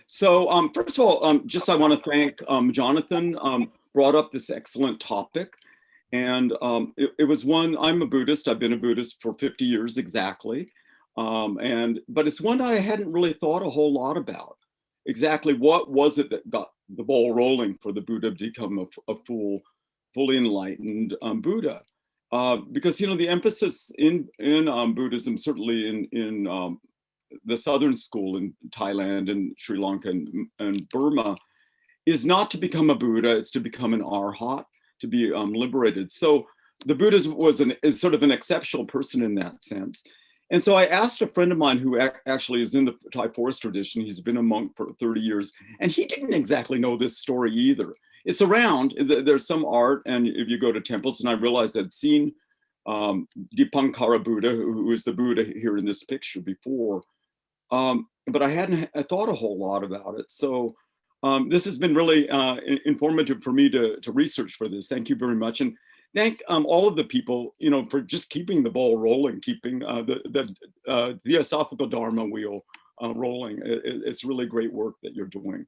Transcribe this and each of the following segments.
So first of all, just I want to thank Jonathan brought up this excellent topic. And it was one, I'm a Buddhist. I've been a Buddhist for 50 years exactly. But it's one that I hadn't really thought a whole lot about. Exactly what was it that got the ball rolling for the Buddha to become a fully enlightened Buddha? Because, you know, the emphasis in Buddhism, certainly in the Southern school in Thailand and Sri Lanka and Burma, is not to become a Buddha, it's to become an arhat, to be liberated. So the Buddha is sort of an exceptional person in that sense. And so I asked a friend of mine who actually is in the Thai forest tradition. He's been a monk for 30 years, and he didn't exactly know this story either. It's around, there's some art, and if you go to temples, and I realized I'd seen Deepankara Buddha, who is the Buddha here in this picture before, but I hadn't thought a whole lot about it. So this has been really informative for me to research for this. Thank you very much. And thank all of the people, you know, for just keeping the ball rolling, keeping the Theosophical Dharma wheel rolling. It's really great work that you're doing.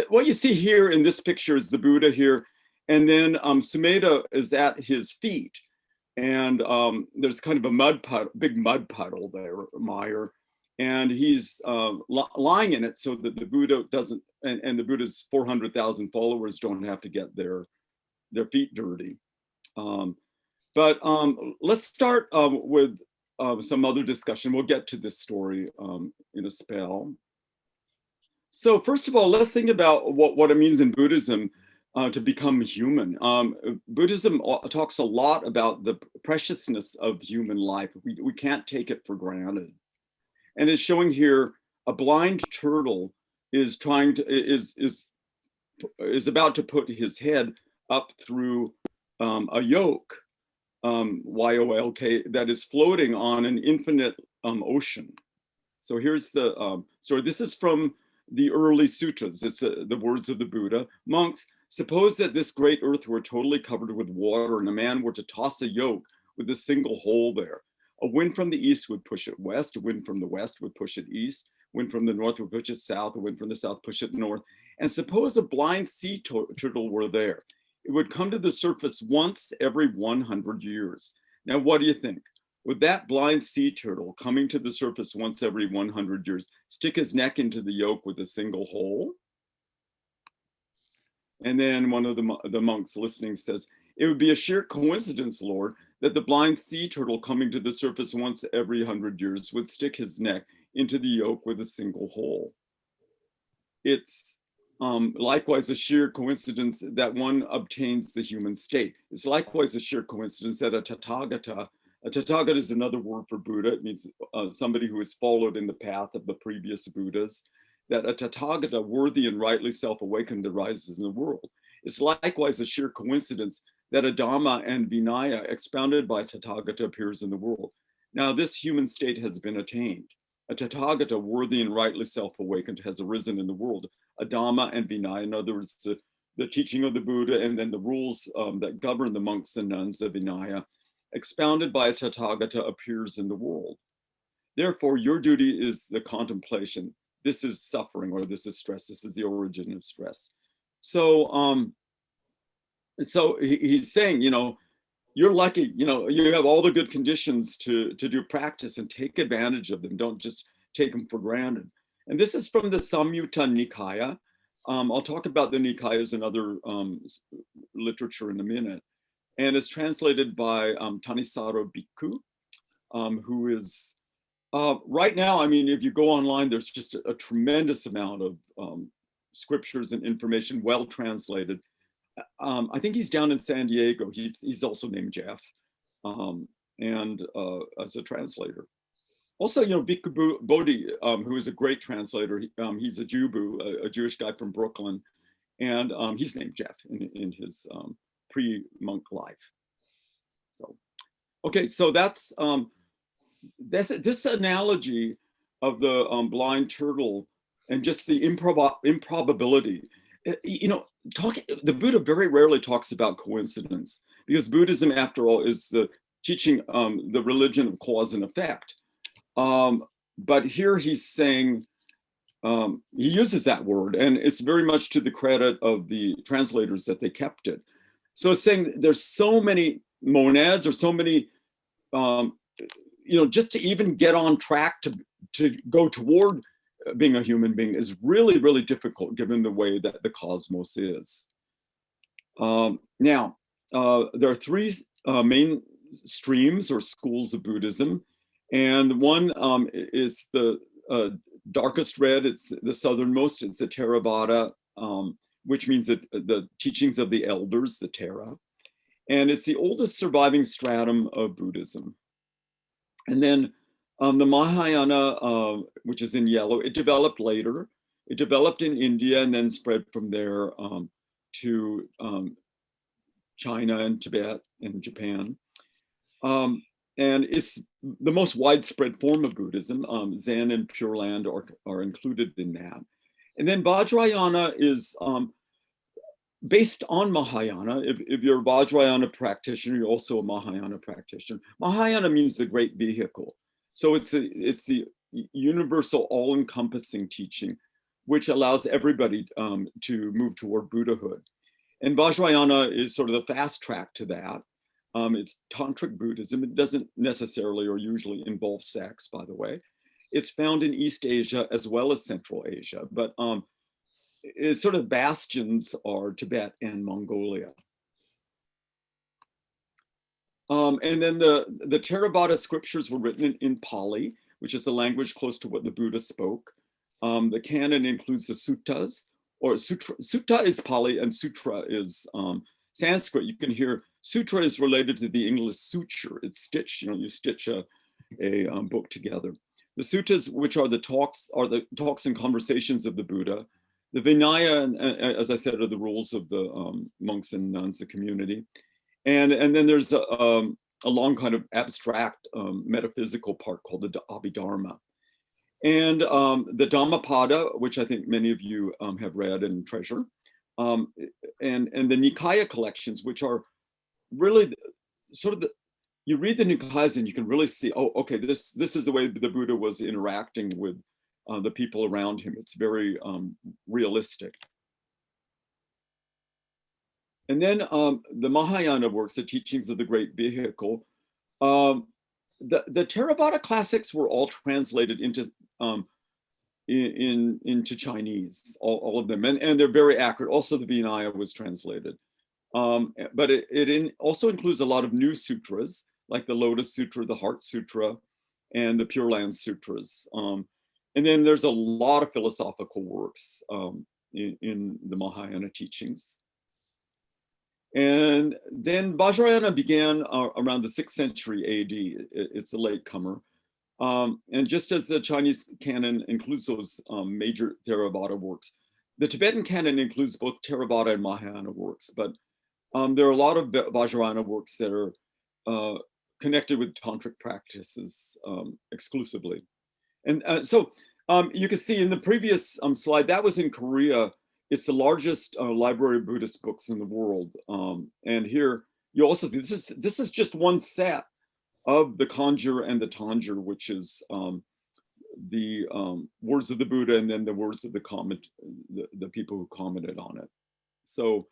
What you see here in this picture is the Buddha here. And then Sumeda is at his feet. And there's kind of a big mud puddle there, mire. And he's lying in it so that the Buddha doesn't, and the Buddha's 400,000 followers don't have to get their feet dirty. But let's start with some other discussion. We'll get to this story in a spell. So first of all, let's think about what it means in Buddhism to become human. Buddhism talks a lot about the preciousness of human life. We can't take it for granted. And it's showing here a blind turtle is about to put his head up through a yoke, Y-O-L-K, that is floating on an infinite ocean. So here's the story. This is from the early sutras. It's the words of the Buddha. Monks, suppose that this great earth were totally covered with water and a man were to toss a yoke with a single hole there. A wind from the east would push it west, a wind from the west would push it east, wind from the north would push it south, a wind from the south push it north. And suppose a blind sea turtle were there. It would come to the surface once every 100 years. Now, what do you think? Would that blind sea turtle coming to the surface once every 100 years stick his neck into the yoke with a single hole? And then one of the monks listening says, it would be a sheer coincidence, Lord, that the blind sea turtle coming to the surface once every 100 years would stick his neck into the yoke with a single hole. It's likewise a sheer coincidence that one obtains the human state. It's likewise a sheer coincidence that a Tathagata is another word for Buddha. It means somebody who has followed in the path of the previous Buddhas, that a Tathagata, worthy and rightly self-awakened, arises in the world. It's likewise a sheer coincidence that a Dhamma and Vinaya expounded by Tathagata appears in the world. Now this human state has been attained. A Tathagata, worthy and rightly self-awakened, has arisen in the world. A Dhamma and Vinaya, in other words, the teaching of the Buddha and then the rules that govern the monks and nuns of Vinaya, expounded by a Tathagata, appears in the world. Therefore, your duty is the contemplation. This is suffering, or this is stress. This is the origin of stress. So, so he's saying, you know, you're lucky, you know, you have all the good conditions to do practice and take advantage of them. Don't just take them for granted. And this is from the Samyutta Nikaya. I'll talk about the Nikayas and other literature in a minute. And it's translated by Thanissaro Bhikkhu, who is, right now, I mean, if you go online, there's just a tremendous amount of scriptures and information, well translated. I think he's down in San Diego. He's also named Jeff, and as a translator. Also, you know, Bhikkhu Bodhi, who is a great translator. He's a Jubu, a Jewish guy from Brooklyn, and he's named Jeff in his pre-monk life. So, okay, so that's this analogy of the blind turtle and just the improbability. You know, the Buddha very rarely talks about coincidence, because Buddhism, after all, is the teaching, the religion of cause and effect. But here he's saying, he uses that word, and it's very much to the credit of the translators that they kept it. So it's saying there's so many monads, or so many, just to even get on track to go toward being a human being is really, really difficult given the way that the cosmos is. Now, there are three main streams or schools of Buddhism, and one is the darkest red. It's the southernmost. It's the Theravada, which means that the teachings of the elders, the Thera, and it's the oldest surviving stratum of Buddhism. And then the Mahayana, which is in yellow, it developed later. It developed in India and then spread from there to China and Tibet and Japan. And it's the most widespread form of Buddhism. Zen and Pure Land are included in that. And then Vajrayana is based on Mahayana. If you're a Vajrayana practitioner, you're also a Mahayana practitioner. Mahayana means the great vehicle. So it's the universal, all-encompassing teaching, which allows everybody to move toward Buddhahood. And Vajrayana is sort of the fast track to that. It's tantric Buddhism. It doesn't necessarily or usually involve sex, by the way. It's found in East Asia as well as Central Asia, but its sort of bastions are Tibet and Mongolia. And then the Theravada scriptures were written in Pali, which is a language close to what the Buddha spoke. The canon includes the suttas, or sutra. Sutta is Pali and sutra is Sanskrit. You can hear sutra is related to the English suture. It's stitched, you stitch a book together. The suttas, which are the talks and conversations of the Buddha. The Vinaya, as I said, are the rules of the monks and nuns, the community. And then there's a long kind of abstract metaphysical part called the Abhidharma. And the Dhammapada, which I think many of you have read and treasure, and the Nikaya collections, which are really you read the Nikayas and you can really see, oh, okay, this is the way the Buddha was interacting with the people around him. It's very realistic. And then the Mahayana works, the teachings of the great vehicle. The Theravada classics were all translated into Chinese, all of them, and they're very accurate. Also, the Vinaya was translated. But it also includes a lot of new sutras, like the Lotus Sutra, the Heart Sutra, and the Pure Land Sutras. And then there's a lot of philosophical works in the Mahayana teachings. And then Vajrayana began around the 6th century AD. It's a latecomer. And just as the Chinese canon includes those major Theravada works, the Tibetan canon includes both Theravada and Mahayana works, but there are a lot of Vajrayana works that are connected with tantric practices exclusively. And so you can see in the previous slide, that was in Korea. It's the largest library of Buddhist books in the world. And here you also see, this is just one set of the Kanjur and the Tanjur, which is the words of the Buddha and then the words of the people who commented on it. So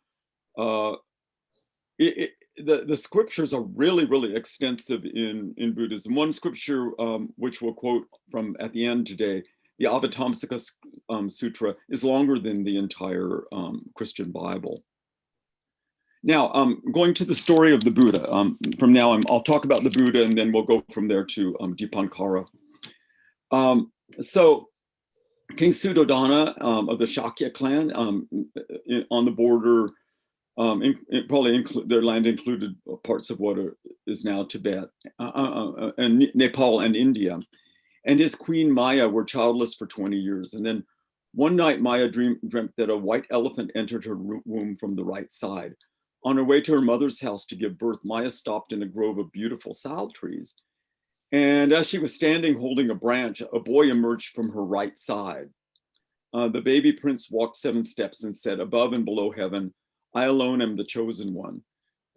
the scriptures are really, really extensive in Buddhism. One scripture, which we'll quote from at the end today, the Avatamsaka Sutra, is longer than the entire Christian Bible. Now, going to the story of the Buddha. From now on, I'll talk about the Buddha, and then we'll go from there to Deepankara. So, King Suddhodana of the Shakya clan on the border, their land included parts of what is now Tibet, and Nepal and India. And his queen Maya were childless for 20 years. And then one night, Maya dreamt that a white elephant entered her womb from the right side. On her way to her mother's house to give birth, Maya stopped in a grove of beautiful sal trees. And as she was standing holding a branch, a boy emerged from her right side. The baby prince walked 7 steps and said, "Above and below heaven, I alone am the chosen one."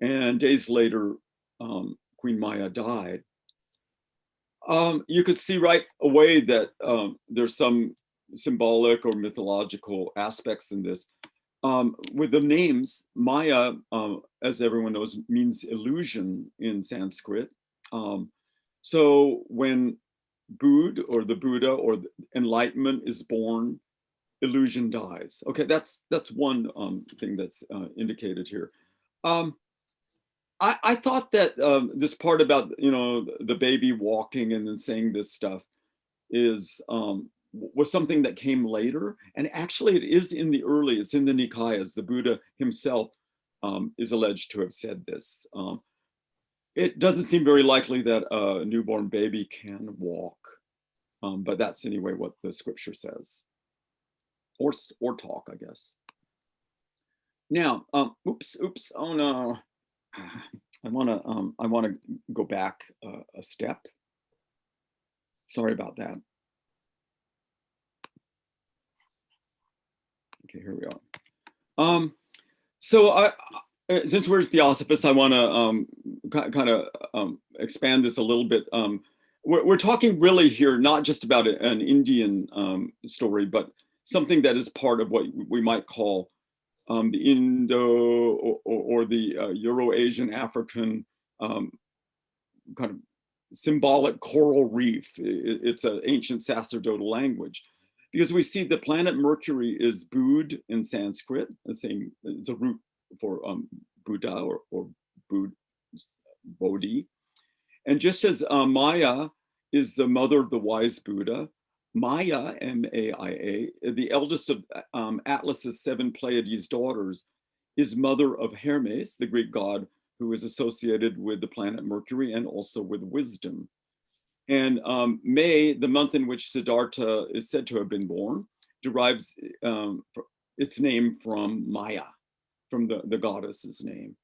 And days later, Queen Maya died. You could see right away that there's some symbolic or mythological aspects in this. With the names, Maya, as everyone knows, means illusion in Sanskrit. So when Bud or the Buddha or the enlightenment is born, illusion dies. Okay, that's one thing that's indicated here. I thought that this part about, you know, the baby walking and then saying this stuff is was something that came later, and actually it is in the early, it's in the Nikayas. The Buddha himself is alleged to have said this. It doesn't seem very likely that a newborn baby can walk, but that's anyway what the scripture says, or talk, I guess. Now, oops, oh no, I wanna go back a step. Sorry about that. Okay, here we are. So since we're theosophists, I want to kind of expand this a little bit. We're talking really here not just about an Indian story, but something that is part of what we might call the Indo or the Euro-Asian African kind of symbolic coral reef. It's an ancient sacerdotal language, because we see the planet Mercury is Bud in Sanskrit, the same, it's a root for Buddha or Bodhi. And just as Maya is the mother of the wise Buddha, Maya, M-A-I-A, the eldest of Atlas's 7 Pleiades daughters, is mother of Hermes, the Greek god who is associated with the planet Mercury and also with wisdom. And May, the month in which Siddhartha is said to have been born, derives its name from Maya, from the goddess's name.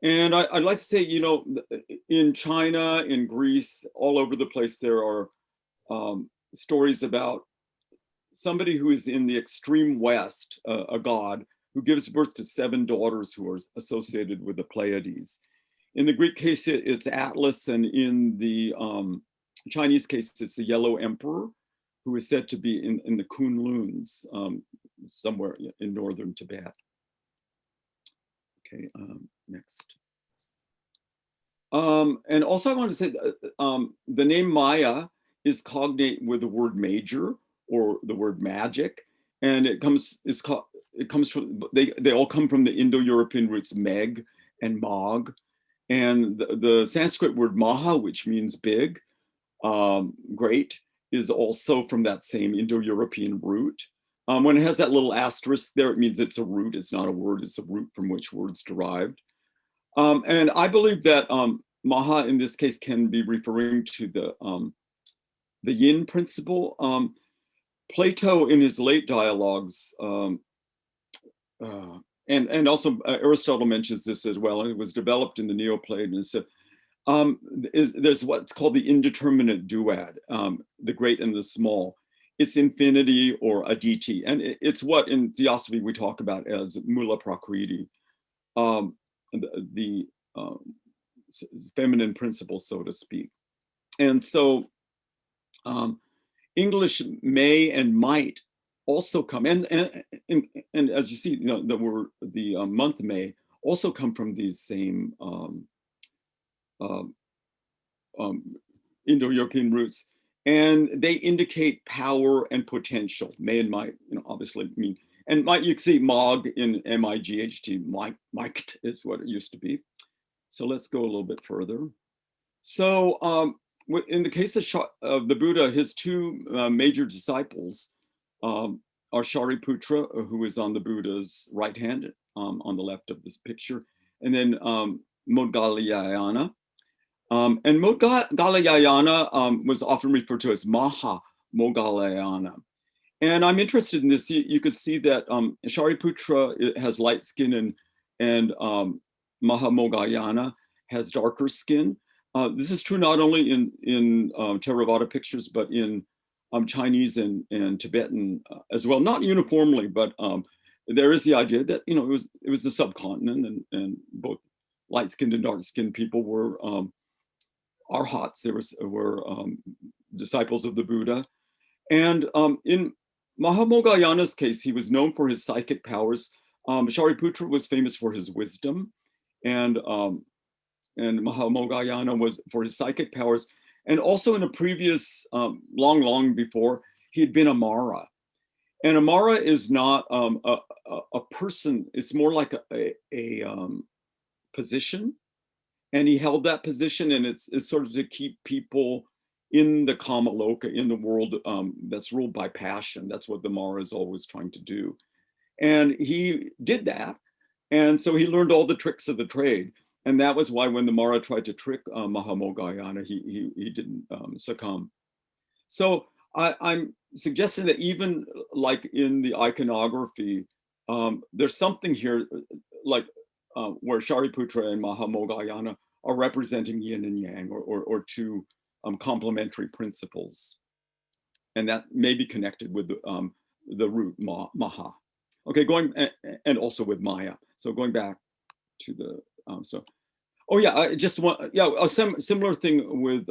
And I'd like to say, you know, in China, in Greece, all over the place, there are stories about somebody who is in the extreme West, a god, who gives birth to 7 daughters who are associated with the Pleiades. In the Greek case, it's Atlas, and in the Chinese case, it's the Yellow Emperor, who is said to be in the Kunluns, somewhere in northern Tibet. Okay, next. And also I want to say the name Maya is cognate with the word major or the word magic, and it comes from, they all come from the Indo-European roots meg and mag, and the Sanskrit word maha, which means big, great, is also from that same Indo-European root. When it has that little asterisk there, it means it's a root. It's not a word, it's a root from which words derived. And I believe that Maha in this case can be referring to the yin principle. Plato in his late dialogues, and also Aristotle mentions this as well, and it was developed in the Neoplatonists. There's what's called the Indeterminate Duet, the great and the small. It's infinity or aditi, and it's what in Theosophy we talk about as mula prakriti, the feminine principle, so to speak. And so English may and might also come, and as you see, you know, the month May also come from these same Indo-European roots, and they indicate power and potential. May and might, you know, obviously mean, and might, you can see mag in M-I-G-H-T, might is what it used to be. So let's go a little bit further. So in the case of the Buddha, his 2 major disciples are Shariputra, who is on the Buddha's right hand, on the left of this picture, and then Moggallana. And Moggallana was often referred to as Maha Moggallana. And I'm interested in this. You could see that Shariputra has light skin, and Maha Moggallana has darker skin. This is true not only in Theravada pictures, but in Chinese and Tibetan as well. Not uniformly, but there is the idea that, you know, it was the subcontinent, and both light-skinned and dark-skinned people were arhats. They were disciples of the Buddha. And in Mahamogayana's case, he was known for his psychic powers. Shariputra was famous for his wisdom, and Mahamogayana was for his psychic powers. And also in a previous, long before, he had been a Mara. And a Mara is not a person, it's more like a position. And he held that position, and it's sort of to keep people in the Kamaloka, in the world that's ruled by passion. That's what the Mara is always trying to do. And he did that. And so he learned all the tricks of the trade. And that was why when the Mara tried to trick Mahamogayana, he didn't succumb. So I'm suggesting that even like in the iconography, there's something here like where Shariputra and Mahamogayana are representing yin and yang, or two complementary principles. And that may be connected with the root Maha. Okay, going, and also with Maya. So going back to the, oh yeah, I just want, yeah, a similar thing with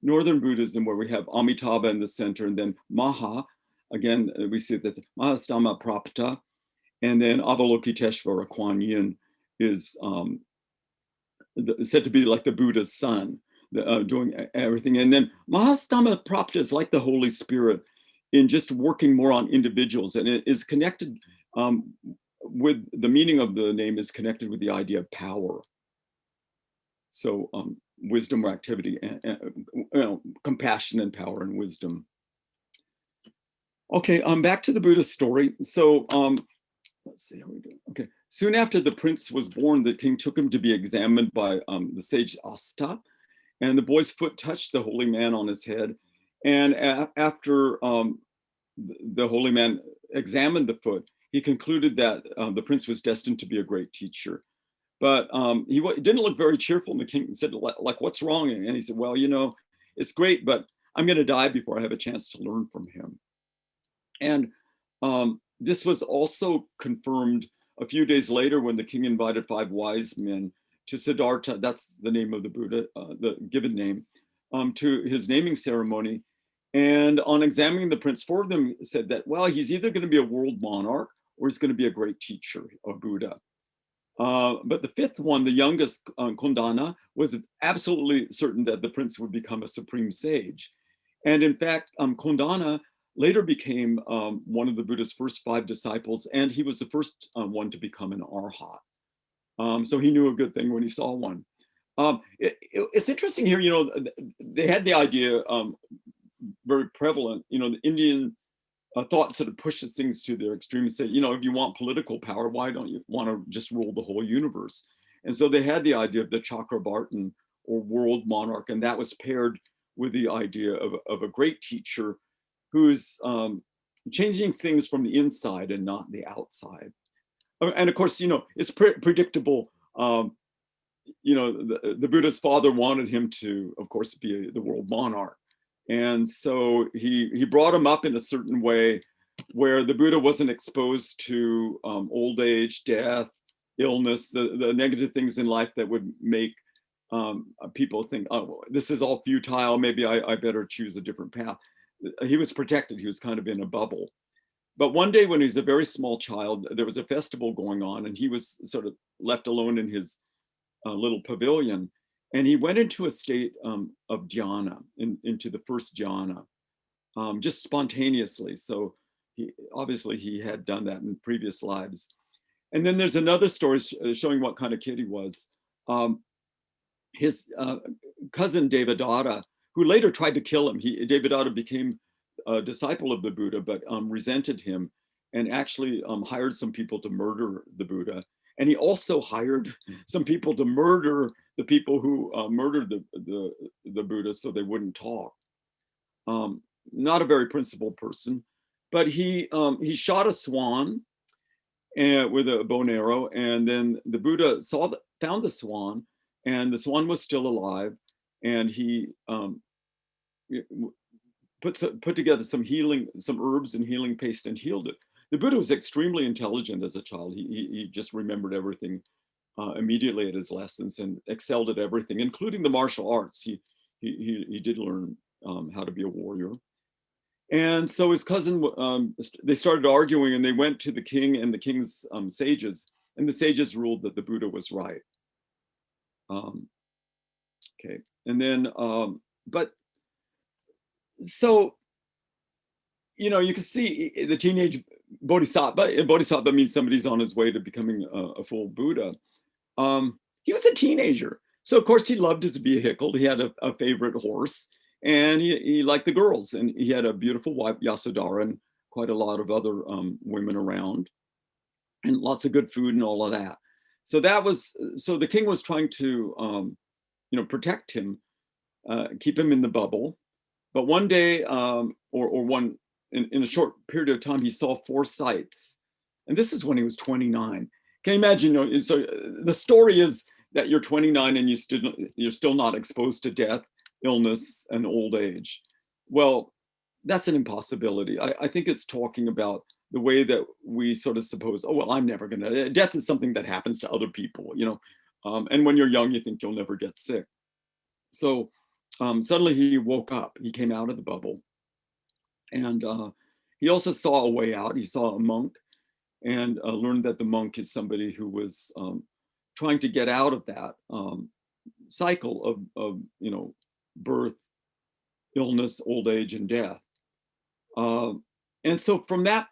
Northern Buddhism, where we have Amitabha in the center, and then Maha. Again, we see that Mahastama Prapta, and then Avalokiteshvara, Kuan Yin, is said to be like the Buddha's son, doing everything. And then Mahastama Prapta is like the Holy Spirit in just working more on individuals, and it is connected with the meaning of the name is connected with the idea of power. So wisdom or activity, and compassion and power and wisdom. Okay, back to the Buddha story. So let's see how we do. Okay, soon after the prince was born, the king took him to be examined by the sage Asta, and the boy's foot touched the holy man on his head. And after the holy man examined the foot, he concluded that the prince was destined to be a great teacher. But he didn't look very cheerful. And the king said, like, what's wrong? And he said, well, you know, it's great, but I'm going to die before I have a chance to learn from him. And this was also confirmed a few days later when the king invited 5 wise men to Siddhartha, that's the name of the Buddha, the given name, to his naming ceremony. And on examining the prince, 4 of them said that, well, he's either going to be a world monarch or he's going to be a great teacher, a Buddha. But the 5th one, the youngest, Kondana, was absolutely certain that the prince would become a supreme sage. And in fact, Kondana later became one of the Buddha's first 5 disciples, and he was the first one to become an arhat. So he knew a good thing when he saw one. It's interesting here, you know, they had the idea very prevalent, you know, the Indian thought sort of pushes things to their extreme and say, you know, if you want political power, why don't you want to just rule the whole universe? And so they had the idea of the Chakravartin, or world monarch, and that was paired with the idea of a great teacher who's changing things from the inside and not the outside. And of course, you know, it's predictable. You know, the Buddha's father wanted him to, of course, be the world monarch. And so he brought him up in a certain way where the Buddha wasn't exposed to old age, death, illness, the negative things in life that would make people think, oh, this is all futile, maybe I better choose a different path. He was protected, he was kind of in a bubble. But one day when he was a very small child, there was a festival going on, and he was sort of left alone in his little pavilion. And he went into a state of dhyana, into the first dhyana, just spontaneously. So obviously he had done that in previous lives. And then there's another story showing what kind of kid he was. His cousin Devadatta, who later tried to kill him, Devadatta became a disciple of the Buddha, but resented him and actually hired some people to murder the Buddha. And he also hired some people to murder the people who murdered the Buddha so they wouldn't talk. Not a very principled person, but he shot a swan with a bow and arrow, and then the Buddha found the swan, and the swan was still alive, and he put together some herbs and healing paste and healed it. The Buddha was extremely intelligent as a child. He just remembered everything immediately at his lessons and excelled at everything, including the martial arts. He did learn how to be a warrior. And so his cousin, they started arguing, and they went to the king and the king's sages, and the sages ruled that the Buddha was right. Okay, and then, but so, you know, you can see the teenage Bodhisattva. Bodhisattva means somebody's on his way to becoming a full Buddha. He was a teenager. So of course he loved his vehicle. He had a favorite horse, and he liked the girls, and he had a beautiful wife, Yasodhara, and quite a lot of other women around, and lots of good food and all of that. So so the king was trying to, you know, protect him, keep him in the bubble. But one day, in a short period of time, he saw 4 sights. And this is when he was 29. Can you imagine? You know, so the story is that you're 29 and you're still not exposed to death, illness, and old age. Well, that's an impossibility. I think it's talking about the way that we sort of suppose, oh, well, I'm never gonna, death is something that happens to other people, you know. And when you're young, you think you'll never get sick. So suddenly he woke up, he came out of the bubble, and he also saw a way out. He saw a monk, and learned that the monk is somebody who was trying to get out of that cycle of, you know, birth, illness, old age, and death. And so from that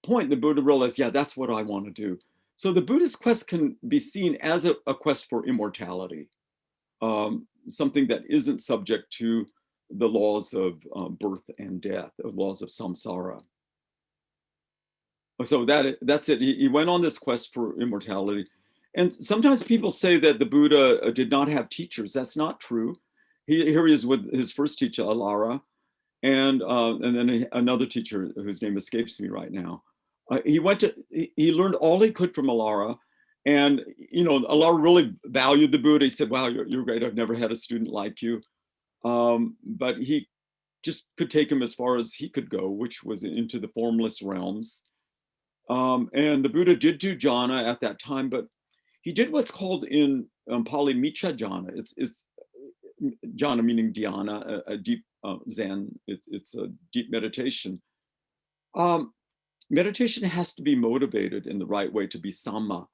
point, the Buddha realized, yeah, that's what I want to do. So the Buddhist quest can be seen as a quest for immortality, something that isn't subject to the laws of birth and death, the laws of samsara. So that's it. He went on this quest for immortality. And sometimes people say that the Buddha did not have teachers. That's not true. Here he is with his first teacher, Alara, and then another teacher whose name escapes me right now. He learned all he could from Alara. And, you know, Alara really valued the Buddha. He said, wow, you're great. I've never had a student like you. But he just could take him as far as he could go, which was into the formless realms. And the Buddha did do jhana at that time, but he did what's called in Pali Micha jhana. It's jhana meaning dhyana, a deep Zen. It's a deep meditation. Meditation has to be motivated in the right way to be sama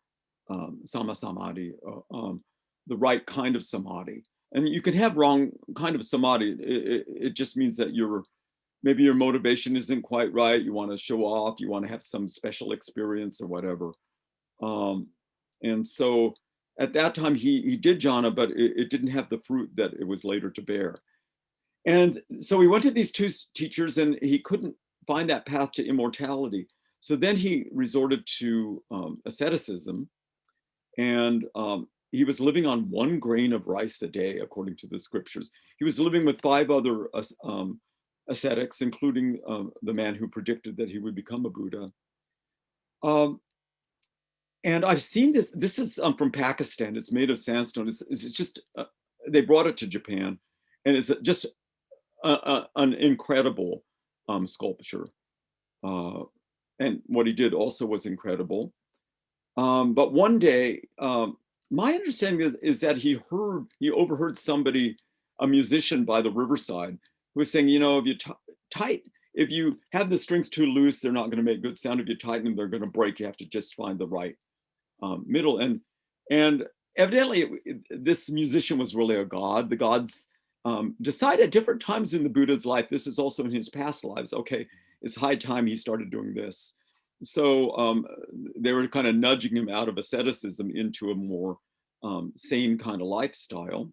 samadhi, the right kind of samadhi. And you can have wrong kind of samadhi. It just means that maybe your motivation isn't quite right. You want to show off, you want to have some special experience or whatever. And so at that time he did jhana, but it didn't have the fruit that it was later to bear. And so he went to these 2 teachers, and he couldn't find that path to immortality. So then he resorted to asceticism, and he was living on 1 grain of rice a day, according to the scriptures. He was living with 5 other ascetics, including the man who predicted that he would become a Buddha. And I've seen this. This is from Pakistan. It's made of sandstone. It's just, they brought it to Japan, and it's just an incredible sculpture. And what he did also was incredible. But one day, my understanding is that he overheard somebody, a musician by the riverside, who was saying, you know, if you if you have the strings too loose, they're not going to make good sound. If you tighten them, they're going to break. You have to just find the right middle. And evidently, this musician was really a god. The gods decide at different times in the Buddha's life, this is also in his past lives, okay, it's high time he started doing this. So they were kind of nudging him out of asceticism into a more sane kind of lifestyle.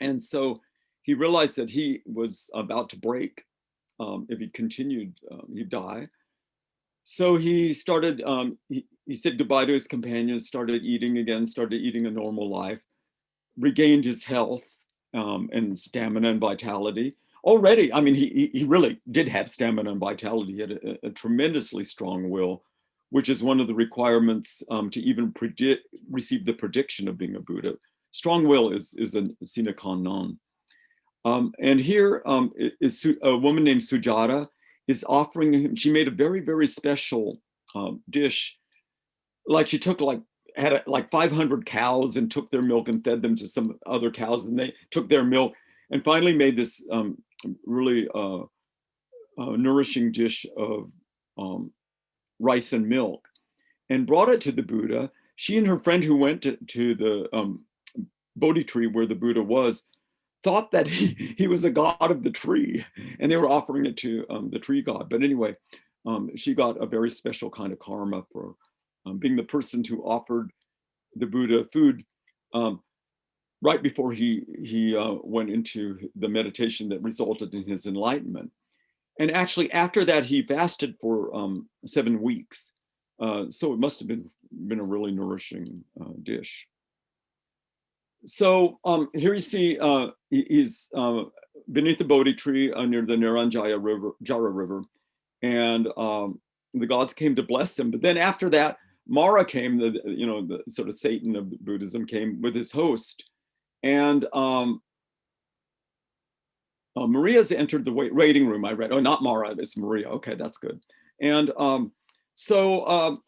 And so he realized that he was about to break. If he continued, he'd die. So he started, he said goodbye to his companions, started eating again, started eating a normal life, regained his health and stamina and vitality. Already, I mean, he really did have stamina and vitality. He had a tremendously strong will, which is one of the requirements to even receive the prediction of being a Buddha. Strong will is a sine qua non. And here is a woman named Sujata is offering him, she made a very, very special dish. Like she took had like 500 cows and took their milk and fed them to some other cows, and they took their milk and finally made this really nourishing dish of rice and milk and brought it to the Buddha. She and her friend who went to the Bodhi tree where the Buddha was thought that he was the god of the tree, and they were offering it to the tree god. But anyway, she got a very special kind of karma for being the person who offered the Buddha food right before he went into the meditation that resulted in his enlightenment. And actually, after that, he fasted for 7 weeks. So it must have been a really nourishing dish. So here you see he's beneath the Bodhi tree near the Naranjaya River, Jara River, and the gods came to bless him. But then after that, Mara came, the sort of Satan of Buddhism, came with his host, and Maria's entered the waiting room. I read, oh, not Mara, it's Maria. Okay, that's good. And so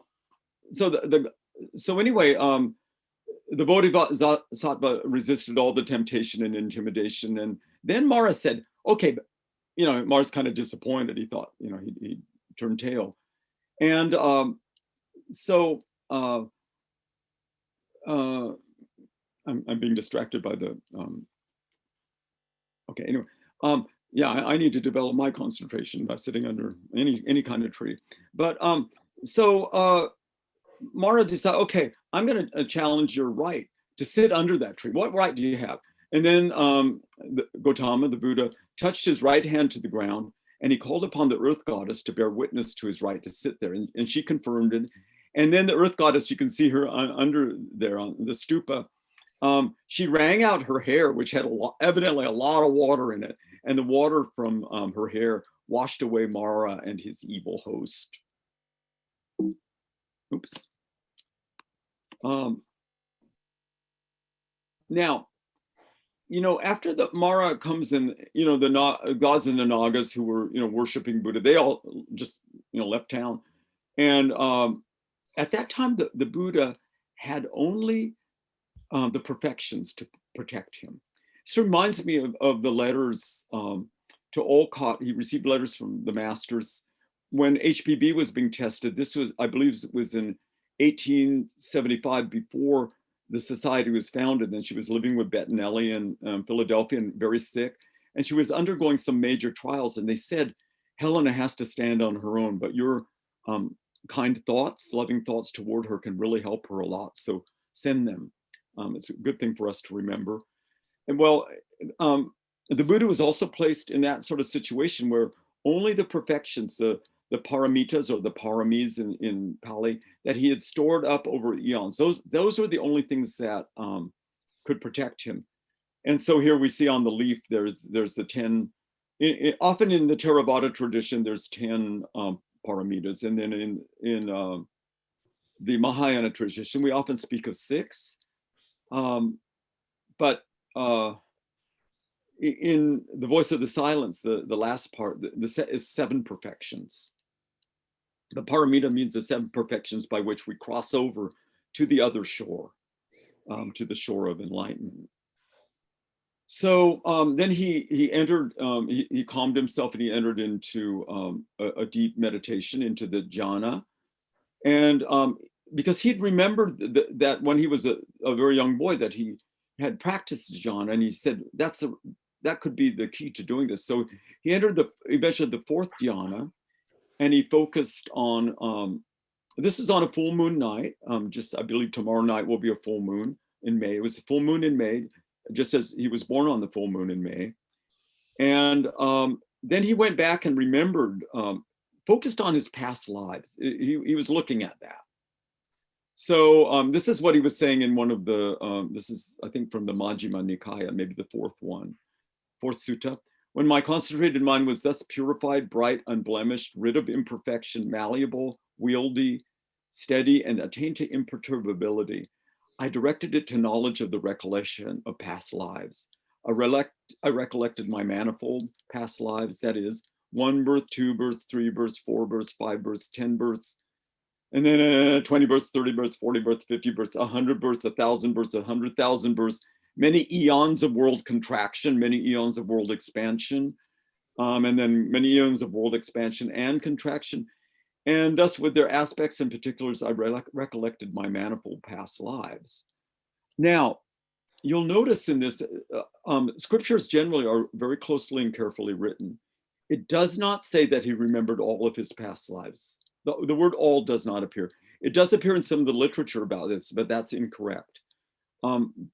anyway, the Bodhisattva resisted all the temptation and intimidation, and then Mara said, "Okay," but, Mara's kind of disappointed. He thought, he turned tail, and so I'm being distracted by the. Okay, anyway. Yeah, I need to develop my concentration by sitting under any kind of tree. But so Mara decided, okay, I'm going to challenge your right to sit under that tree. What right do you have? And then Gautama, the Buddha, touched his right hand to the ground, and he called upon the earth goddess to bear witness to his right to sit there. And she confirmed it. And then the earth goddess, you can see her under there on the stupa. She wrung out her hair, which had evidently a lot of water in it. And the water from her hair washed away Mara and his evil host. Oops. Now, after the Mara comes in, the gods and the Nagas who were, worshiping Buddha, they all just, left town. And at that time, the Buddha had only the perfections to protect him. This reminds me of the letters to Olcott. He received letters from the masters when HPB was being tested. This was, I believe, it was in 1875, before the society was founded. And she was living with Bettinelli in Philadelphia and very sick. And she was undergoing some major trials. And they said, Helena has to stand on her own, but your kind thoughts, loving thoughts toward her can really help her a lot. So send them. It's a good thing for us to remember. And well, the Buddha was also placed in that sort of situation where only the perfections, the paramitas or the paramis in Pali, that he had stored up over eons, those were the only things that could protect him. And so here we see on the leaf, there's the 10, often in the Theravada tradition, there's 10 paramitas. And then in the Mahayana tradition, we often speak of 6. But in the voice of the silence, the last part, the set is 7 perfections. The paramita means the 7 perfections by which we cross over to the other shore, to the shore of enlightenment. So then he entered, he calmed himself and he entered into a deep meditation, into the jhana. And because he'd remembered that when he was a very young boy, that he had practiced jhana, and he said that could be the key to doing this. So he entered eventually the 4th dhyana, and he focused on this is on a full moon night. I believe tomorrow night will be a full moon in May. It was a full moon in May, just as he was born on the full moon in May. And then he went back and remembered, focused on his past lives. He was looking at that. So this is what he was saying in one of the, this is, I think, from the Majjhima Nikaya, maybe the 4th one, 4th sutta. When my concentrated mind was thus purified, bright, unblemished, rid of imperfection, malleable, wieldy, steady, and attained to imperturbability, I directed it to knowledge of the recollection of past lives. I recollected my manifold past lives, that is, 1 birth, 2 births, 3 births, 4 births, 5 births, 10 births, and then 20 births, 30 births, 40 births, 50 births, 100 births, 1,000 births, 100,000 births, many eons of world contraction, many eons of world expansion, and then many eons of world expansion and contraction. And thus, with their aspects and particulars, I recollected my manifold past lives. Now, you'll notice in this, scriptures generally are very closely and carefully written. It does not say that he remembered all of his past lives. The word all does not appear. It does appear in some of the literature about this, but that's incorrect.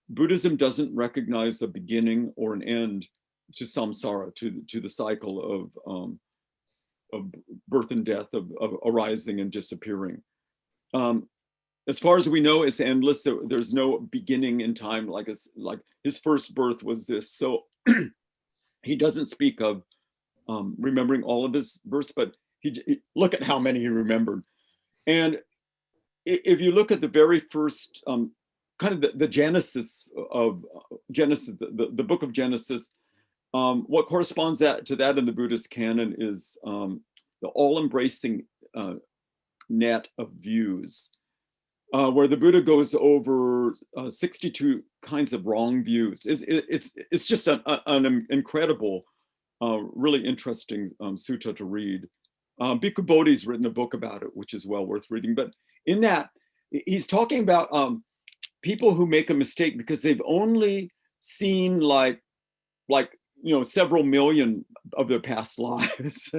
Buddhism doesn't recognize a beginning or an end to samsara, to the cycle of birth and death, of arising and disappearing. As far as we know, it's endless. There's no beginning in time, like his first birth was this. So he doesn't speak of remembering all of his births, but look at how many he remembered. And if you look at the very first kind of the Genesis of Genesis, the book of Genesis, what corresponds to that in the Buddhist canon is the all-embracing net of views, where the Buddha goes over 62 kinds of wrong views. It's just an incredible, really interesting sutta to read. Bhikkhu Bodhi's written a book about it, which is well worth reading. But in that, he's talking about people who make a mistake because they've only seen like several million of their past lives.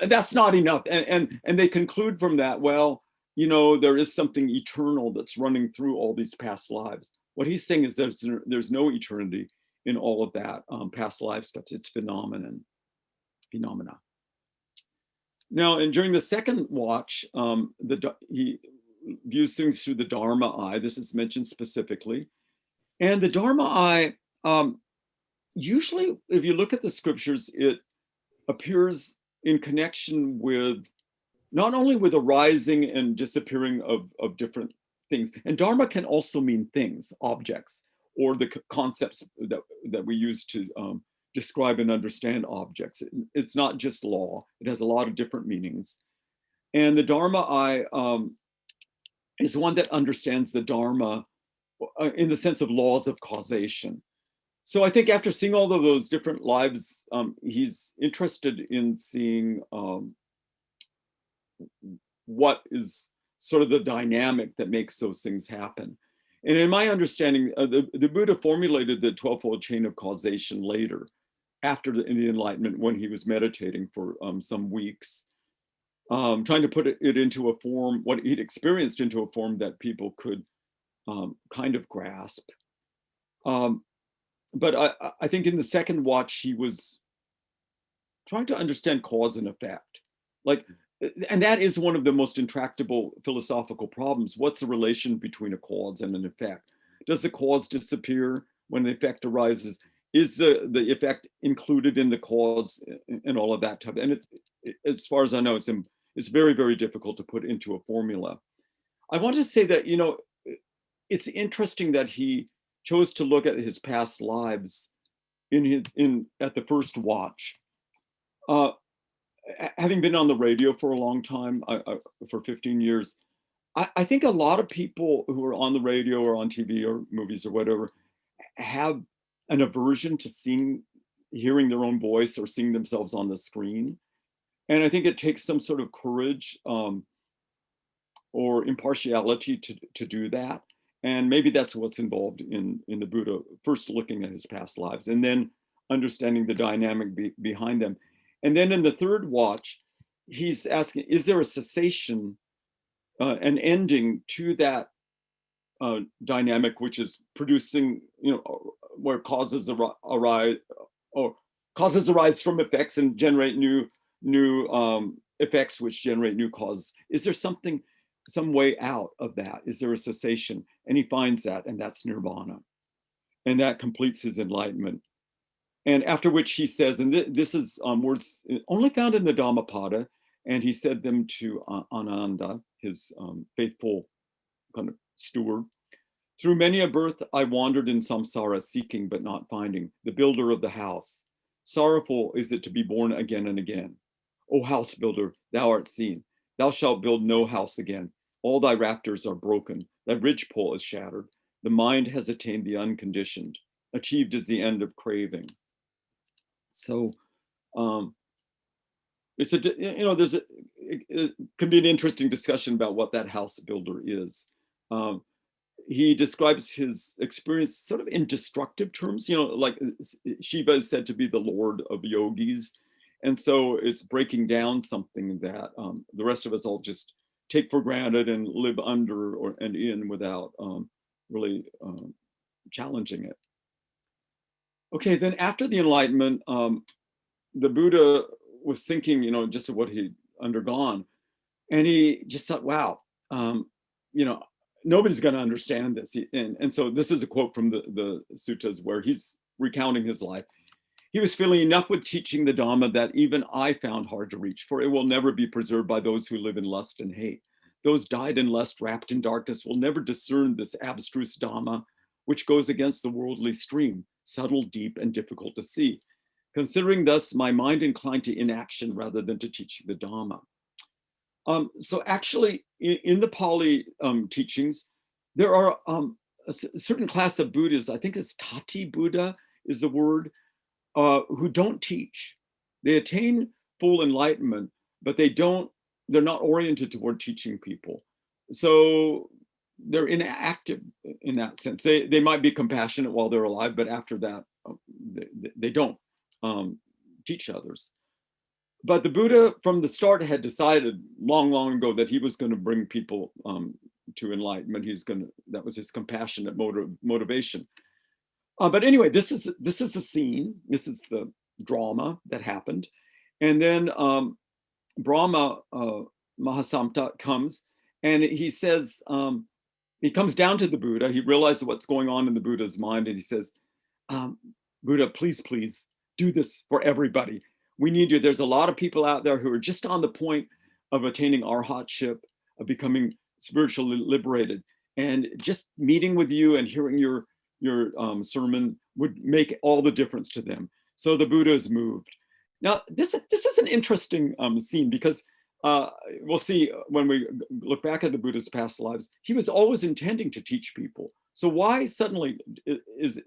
That's not enough. And they conclude from that, well, there is something eternal that's running through all these past lives. What he's saying is there's no eternity in all of that past life stuff. It's phenomena. Now, and during the second watch, he views things through the Dharma Eye. This is mentioned specifically. And the Dharma Eye, usually, if you look at the scriptures, it appears in connection with not only with arising and disappearing of different things. And Dharma can also mean things, objects, or the concepts that we use to describe and understand objects. It's not just law. It has a lot of different meanings. And the Dharma Eye is one that understands the Dharma in the sense of laws of causation. So I think after seeing all of those different lives, he's interested in seeing what is sort of the dynamic that makes those things happen. And in my understanding, the Buddha formulated the 12-fold chain of causation later, after the Enlightenment, when he was meditating for some weeks, trying to put it into a form, what he'd experienced into a form that people could kind of grasp. But I think in the second watch, he was trying to understand cause and effect. And that is one of the most intractable philosophical problems. What's the relation between a cause and an effect? Does the cause disappear when the effect arises? Is the effect included in the cause and all of that type? And as far as I know, it's very, very difficult to put into a formula. I want to say that, it's interesting that he chose to look at his past lives at the first watch. Having been on the radio for a long time, for 15 years, I think a lot of people who are on the radio or on TV or movies or whatever have an aversion to hearing their own voice or seeing themselves on the screen. And I think it takes some sort of courage or impartiality to do that. And maybe that's what's involved in the Buddha, first looking at his past lives and then understanding the dynamic behind them. And then in the third watch, he's asking, is there a cessation, an ending to that dynamic, which is producing, where causes arise from effects and generate new effects, which generate new causes. Is there some way out of that? Is there a cessation? And he finds that, and that's nirvana. And that completes his enlightenment. And after which he says, and this is words only found in the Dhammapada, and he said them to Ananda, his faithful kind of steward. Through many a birth I wandered in samsara, seeking but not finding, the builder of the house. Sorrowful is it to be born again and again. O house builder, thou art seen. Thou shalt build no house again. All thy rafters are broken. Thy ridgepole is shattered. The mind has attained the unconditioned. Achieved is the end of craving. So It's a, you know, it can be an interesting discussion about what that house builder is. He describes his experience sort of in destructive terms, you know, like Shiva is said to be the Lord of yogis. And so it's breaking down something that the rest of us all just take for granted and live under and in without really challenging it. Okay, then after the Enlightenment, the Buddha was thinking, you know, just of what he'd undergone. And he just thought, wow, you know, nobody's going to understand this. And so this is a quote from the suttas where he's recounting his life. He was feeling enough with teaching the Dhamma that even I found hard to reach, for it will never be preserved by those who live in lust and hate. Those died in lust, wrapped in darkness, will never discern this abstruse Dhamma, which goes against the worldly stream, subtle, deep, and difficult to see. Considering thus, my mind inclined to inaction rather than to teaching the Dhamma. So actually, in the Pali teachings, there are a certain class of Buddhas, I think it's Tati Buddha is the word, who don't teach. They attain full enlightenment, but they're not oriented toward teaching people. So they're inactive in that sense. They might be compassionate while they're alive, but after that, they don't teach others. But the Buddha from the start had decided long, long ago that he was going to bring people to enlightenment. That was his compassionate motivation. But anyway, this is the scene. This is the drama that happened. And then Brahma Mahasamta comes and he says, he comes down to the Buddha. He realizes what's going on in the Buddha's mind. And he says, Buddha, please, please do this for everybody. We need you. There's a lot of people out there who are just on the point of attaining arhatship, of becoming spiritually liberated. And just meeting with you and hearing your sermon would make all the difference to them. So the Buddha is moved. Now, this is an interesting scene because we'll see when we look back at the Buddha's past lives, he was always intending to teach people. So why suddenly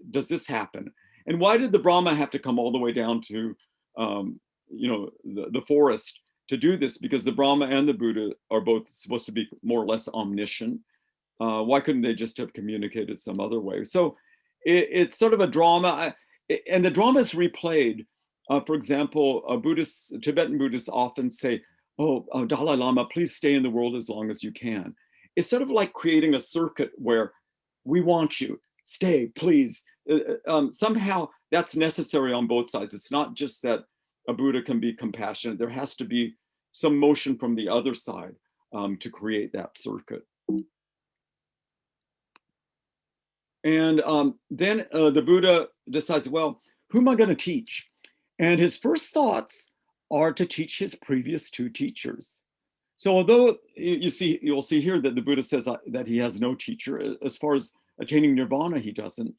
does this happen? And why did the Brahma have to come all the way down to the forest to do this? Because the Brahma and the Buddha are both supposed to be more or less omniscient. Why couldn't they just have communicated some other way? So it's sort of a drama, and the drama is replayed. For example, Tibetan Buddhists often say, "Oh, Dalai Lama, please stay in the world as long as you can." It's sort of like creating a circuit where we want you, stay, please. Somehow that's necessary on both sides. It's not just that a Buddha can be compassionate. There has to be some motion from the other side to create that circuit. And then the Buddha decides, well, who am I going to teach? And his first thoughts are to teach his previous two teachers. So although you'll see here that the Buddha says that he has no teacher, as far as attaining nirvana, he doesn't.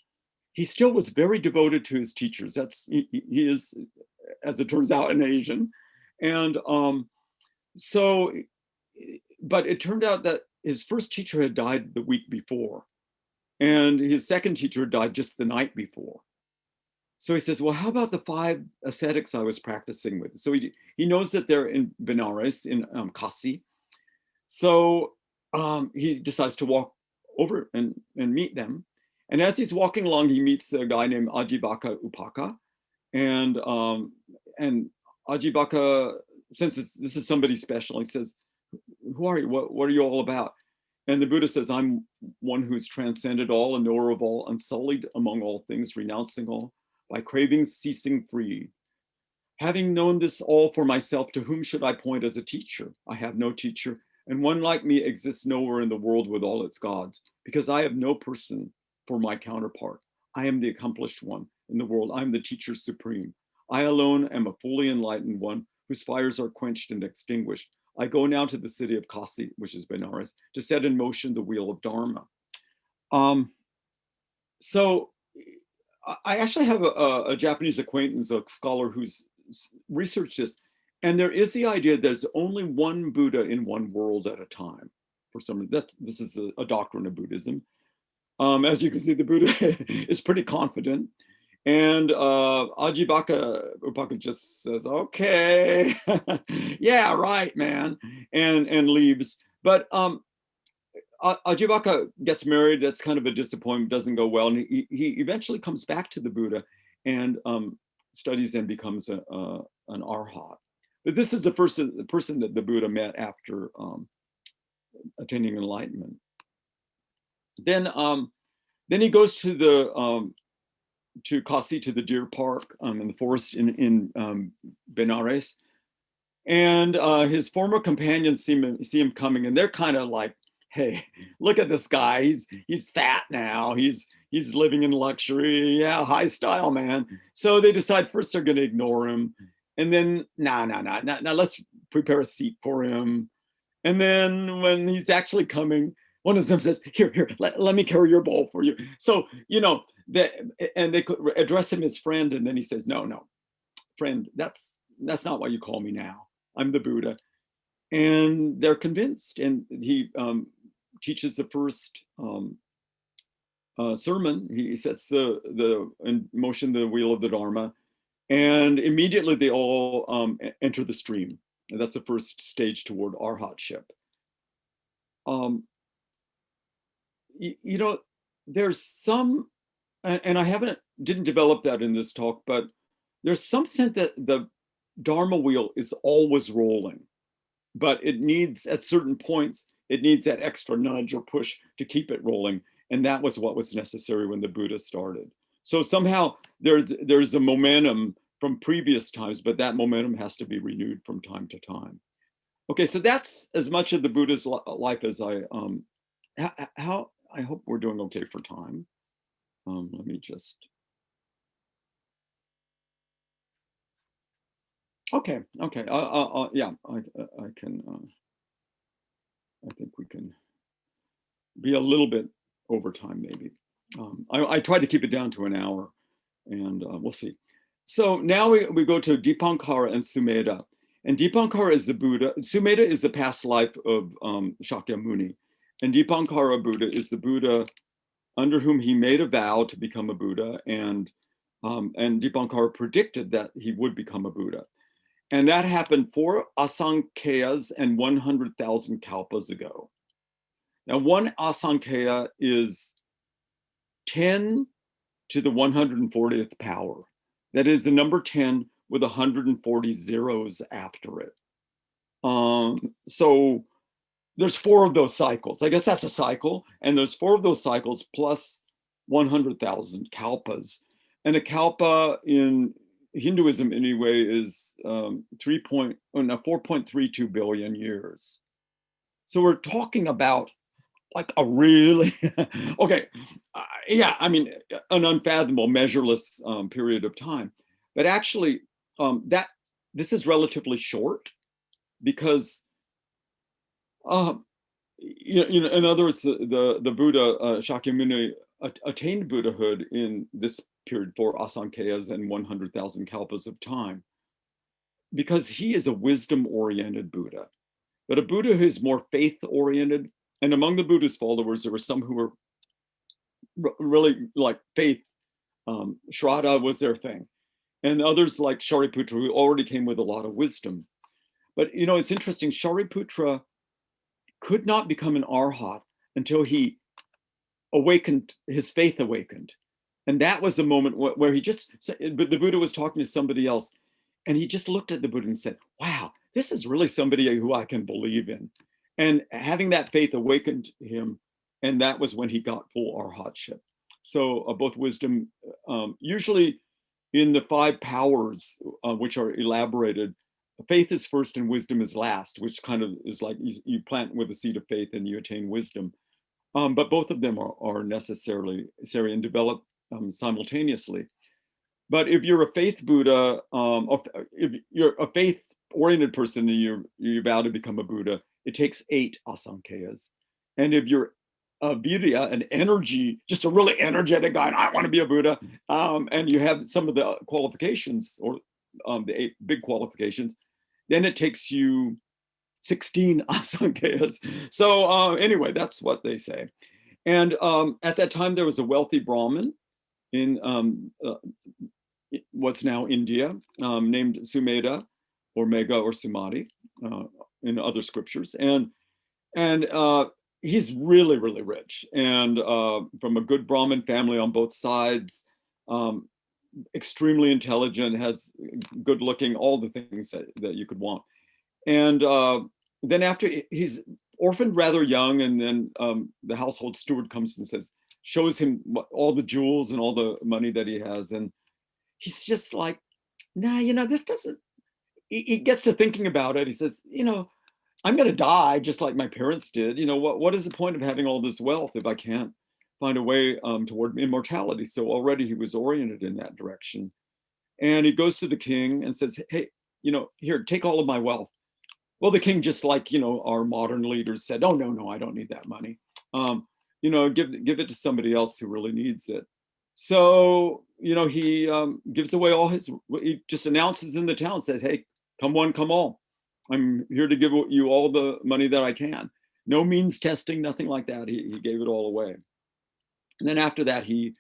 He still was very devoted to his teachers. He is, as it turns out, an Asian. And but it turned out that his first teacher had died the week before. And his second teacher died just the night before. So he says, well, how about the 5 ascetics I was practicing with? So he knows that they're in Benares, in Kasi. So he decides to walk over and meet them. And as he's walking along, he meets a guy named Ajibaka Upaka. And Ajibaka, since this is somebody special, he says, who are you? What are you all about? And the Buddha says, I'm one who's transcended all, a knower of all, unsullied among all things, renouncing all, by cravings ceasing free. Having known this all for myself, to whom should I point as a teacher? I have no teacher, and one like me exists nowhere in the world with all its gods, because I have no person for my counterpart. I am the accomplished one in the world. I am the teacher supreme. I alone am a fully enlightened one whose fires are quenched and extinguished. I go now to the city of Kasi, which is Benares, to set in motion the wheel of Dharma. So I actually have a Japanese acquaintance, a scholar who's researched this, and there is the idea that there's only one Buddha in one world at a time. For some, this is a doctrine of Buddhism. As you can see, the Buddha is pretty confident. And Ajibaka Upaka just says, okay, yeah, right, man, and leaves. But Ajibaka gets married. That's kind of a disappointment, doesn't go well. And he eventually comes back to the Buddha and studies and becomes an arhat. But this is the person that the Buddha met after attaining enlightenment. Then he goes to the to Kasi, to the deer park in the forest in Benares. And his former companions see him coming, and they're kind of like, hey, look at this guy. He's fat now. He's living in luxury. Yeah, high style, man. So they decide first they're going to ignore him. And then, nah, let's prepare a seat for him. And then when he's actually coming, one of them says, here, let me carry your bowl for you. So, and they could address him as friend. And then he says, no, friend, that's not why you call me now. I'm the Buddha. And they're convinced. And he teaches the first sermon. He sets in motion the wheel of the Dharma. And immediately they all enter the stream. And that's the first stage toward arhatship. There's some, and I didn't develop that in this talk, but there's some sense that the Dharma wheel is always rolling, but it needs, at certain points, it needs that extra nudge or push to keep it rolling. And that was what was necessary when the Buddha started. So somehow there's a momentum from previous times, but that momentum has to be renewed from time to time. Okay, so that's as much of the Buddha's life as I hope we're doing okay for time. Let me just. Okay. Yeah, I can. I think we can be a little bit over time, maybe. I tried to keep it down to an hour, and we'll see. So now we go to Deepankara and Sumeda. And Deepankara is the Buddha. Sumeda is the past life of Shakyamuni. And Deepankara Buddha is the Buddha under whom he made a vow to become a Buddha. And Deepankara predicted that he would become a Buddha. And that happened 4 asankheyas and 100,000 kalpas ago. Now, one asankheya is 10 to the 140th power. That is the number 10 with 140 zeros after it. So there's 4 of those cycles. I guess that's a cycle. And there's 4 of those cycles plus 100,000 kalpas. And a kalpa in Hinduism anyway is 4.32 billion years. So we're talking about like a really, okay, yeah, I mean, an unfathomable, measureless period of time. But actually, this is relatively short because, in other words, the Buddha, Shakyamuni, attained Buddhahood in this period for asankheyas and 100,000 kalpas of time, because he is a wisdom-oriented Buddha. But a Buddha who is more faith-oriented, and among the Buddhist followers, there were some who were really like faith. Shraddha was their thing. And others like Shariputra, who already came with a lot of wisdom. But, it's interesting, Shariputra could not become an arhat until he awakened, his faith awakened. And that was the moment where he just, but the Buddha was talking to somebody else, and he just looked at the Buddha and said, wow, this is really somebody who I can believe in. And having that faith awakened him, and that was when he got full arhatship. So both wisdom, usually in the 5 powers, which are elaborated, faith is first and wisdom is last, which kind of is like you plant with the seed of faith and you attain wisdom. But both of them are necessary and develop simultaneously. But if you're a faith Buddha, if you're a faith-oriented person and you vow to become a Buddha, it takes 8 asankheyas. And if you're a Buddha, an energy, just a really energetic guy, and I want to be a Buddha, and you have some of the qualifications, or the 8 big qualifications, then it takes you 16 asankheyas. So anyway, that's what they say. And at that time, there was a wealthy Brahmin in what's now India, named Sumeda or Mega or Samadhi in other scriptures. And he's really, really rich and from a good Brahmin family on both sides, extremely intelligent, has good looking, all the things that you could want. And then after he's orphaned rather young, and then the household steward comes and shows him all the jewels and all the money that he has. And he's just like, nah, this doesn't, he gets to thinking about it. He says, I'm going to die just like my parents did. What is the point of having all this wealth if I can't find a way toward immortality? So already he was oriented in that direction. And he goes to the king and says, hey, here, take all of my wealth. Well, the king, just like, our modern leaders, said, oh, no, I don't need that money. Give it to somebody else who really needs it. So, he gives away he just announces in the town, says, hey, come one, come all. I'm here to give you all the money that I can. No means testing, nothing like that. He gave it all away. And then after that, he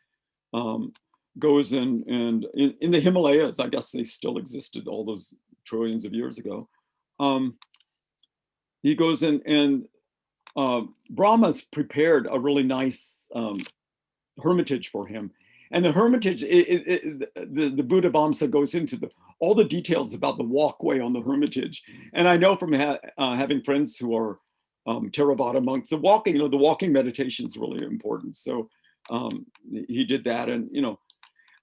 goes in the Himalayas, I guess they still existed all those trillions of years ago. He goes in and Brahma's prepared a really nice hermitage for him. And the hermitage, the Buddha Vamsa goes into all the details about the walkway on the hermitage. And I know from having friends who are Theravada monks, the walking meditation is really important. So he did that. And,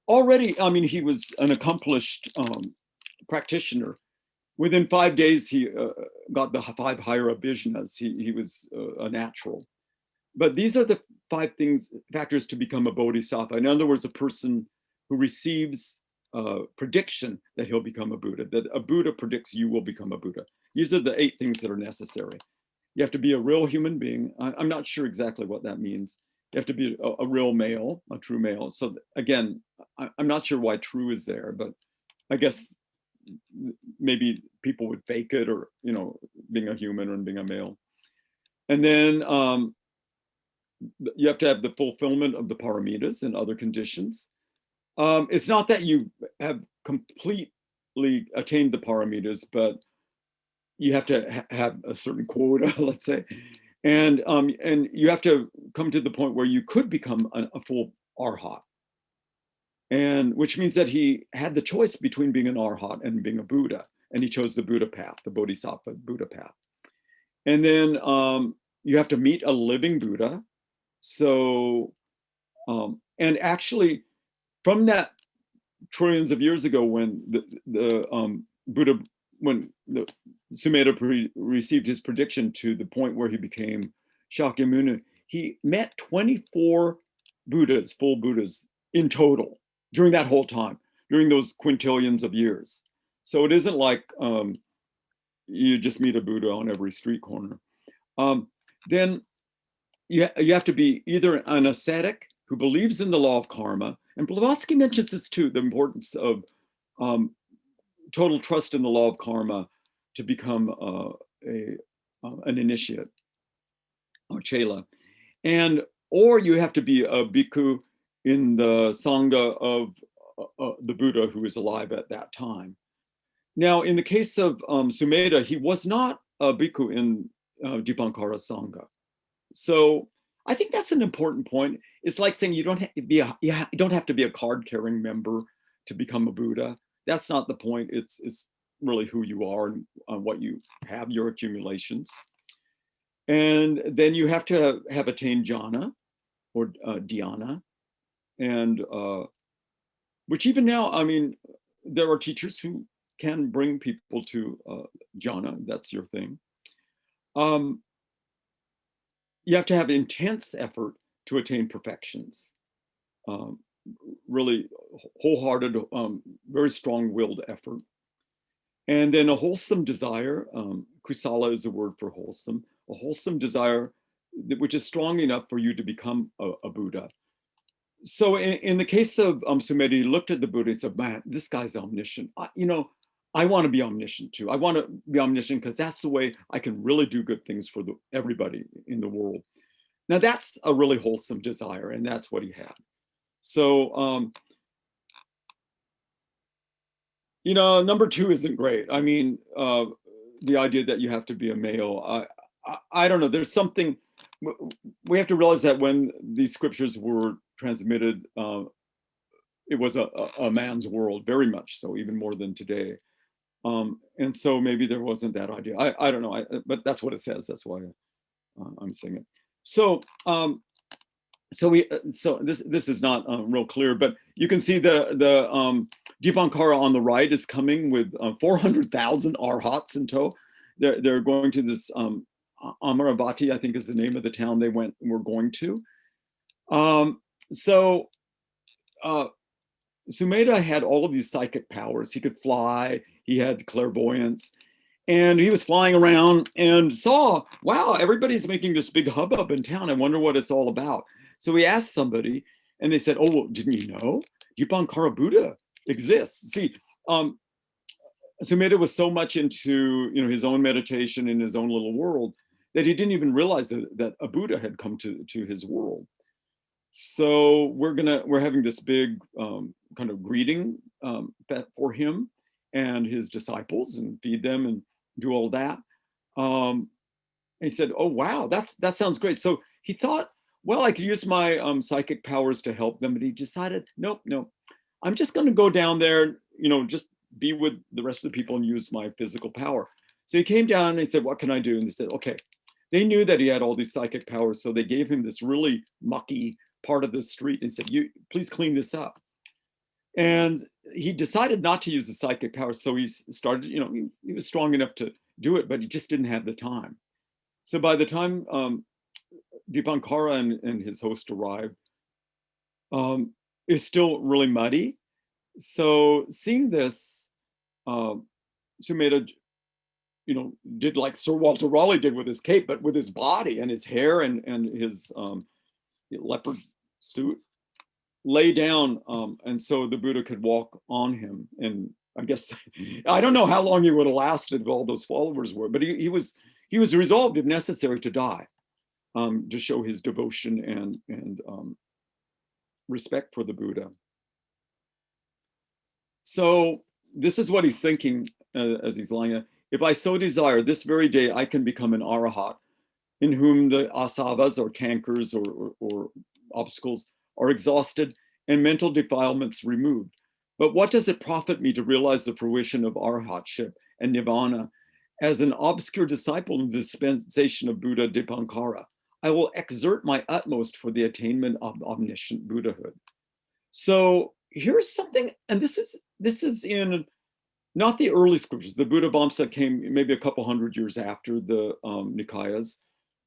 already, he was an accomplished practitioner. Within 5 days, he got the 5 higher abhijnas. He was a natural. But these are the 5 factors to become a bodhisattva. In other words, a person who receives prediction that he'll become a Buddha, that a Buddha predicts you will become a Buddha. These are the 8 things that are necessary. You have to be a real human being. I'm not sure exactly what that means. You have to be a real male, a true male. So again, I'm not sure why true is there, but I guess maybe people would fake it, or, being a human and being a male. And then you have to have the fulfillment of the paramitas and other conditions. It's not that you have completely attained the paramitas, but you have to have a certain quota, let's say. And you have to come to the point where you could become a full arhat. And which means that he had the choice between being an arhat and being a Buddha. And he chose the Buddha path, the Bodhisattva Buddha path. And then you have to meet a living Buddha. So, and actually from that trillions of years ago, when the Buddha, when the Sumeda received his prediction to the point where he became Shakyamuni, he met 24 Buddhas, full Buddhas in total during that whole time, during those quintillions of years. So it isn't like you just meet a Buddha on every street corner. Then you have to be either an ascetic who believes in the law of karma, and Blavatsky mentions this too, the importance of total trust in the law of karma to become an initiate or chela. Or you have to be a bhikkhu in the sangha of the Buddha who is alive at that time. Now, in the case of Sumeda, he was not a bhikkhu in Deepankara Sangha. So I think that's an important point. It's like saying you don't have to be a card-carrying member to become a Buddha. That's not the point. It's really who you are and what you have, your accumulations. And then you have to have attained jhana or dhyana, and which even now, there are teachers who can bring people to jhana. That's your thing. You have to have intense effort to attain perfections. Really wholehearted, very strong-willed effort. And then a wholesome desire, kusala is a word for wholesome, a wholesome desire which is strong enough for you to become a Buddha. So in the case of Sumeda, he looked at the Buddha and said, man, this guy's omniscient. I want to be omniscient too. I want to be omniscient because that's the way I can really do good things for everybody in the world. Now that's a really wholesome desire, and that's what he had. So, you know, number two isn't great. I mean, the idea that you have to be a male, I don't know. There's something, we have to realize that when these scriptures were transmitted, it was a man's world, very much so, even more than today. And so maybe there wasn't that idea. I don't know, but that's what it says. That's why I'm saying it. So, so this is not real clear, but you can see the Deepankara on the right is coming with 400,000 arhats in tow. They're going to this Amaravati, I think is the name of the town they were going to. So Sumeda had all of these psychic powers. He could fly, he had clairvoyance, and he was flying around and saw, wow, everybody's making this big hubbub in town. I wonder what it's all about. So he asked somebody, and they said, oh, well, didn't you know? Deepankara Buddha exists. See, Sumeda was so much into, you know, his own meditation in his own little world that he didn't even realize that a Buddha had come to his world. So we're having this big kind of greeting for him and his disciples, and feed them and do all that. And he said, oh, wow, that sounds great. So he thought, well, I could use my psychic powers to help them, but he decided, nope, I'm just going to go down there, you know, just be with the rest of the people and use my physical power. So he came down and he said, what can I do? And they said, okay. They knew that he had all these psychic powers, so they gave him this really mucky part of the street and said, you please clean this up. And he decided not to use the psychic powers, so he started, you know, he was strong enough to do it, but he just didn't have the time. So by the time Deepankara and his host arrived, it was still really muddy. So seeing this, Sumeda, you know, did like Sir Walter Raleigh did with his cape, but with his body and his hair and his leopard suit, lay down, and so the Buddha could walk on him. And I guess, I don't know how long he would have lasted if all those followers were, but he was resolved, if necessary, to die, to show his devotion and respect for the Buddha. So this is what he's thinking as he's lying there. If I so desire, this very day I can become an arahat, in whom the asavas or cankers or obstacles are exhausted and mental defilements removed. But what does it profit me to realize the fruition of arhatship and nirvana as an obscure disciple in the dispensation of Buddha Deepankara? I will exert my utmost for the attainment of omniscient Buddhahood. So here's something, and this is in not the early scriptures. The Buddha Vamsa came maybe a couple hundred years after the Nikayas,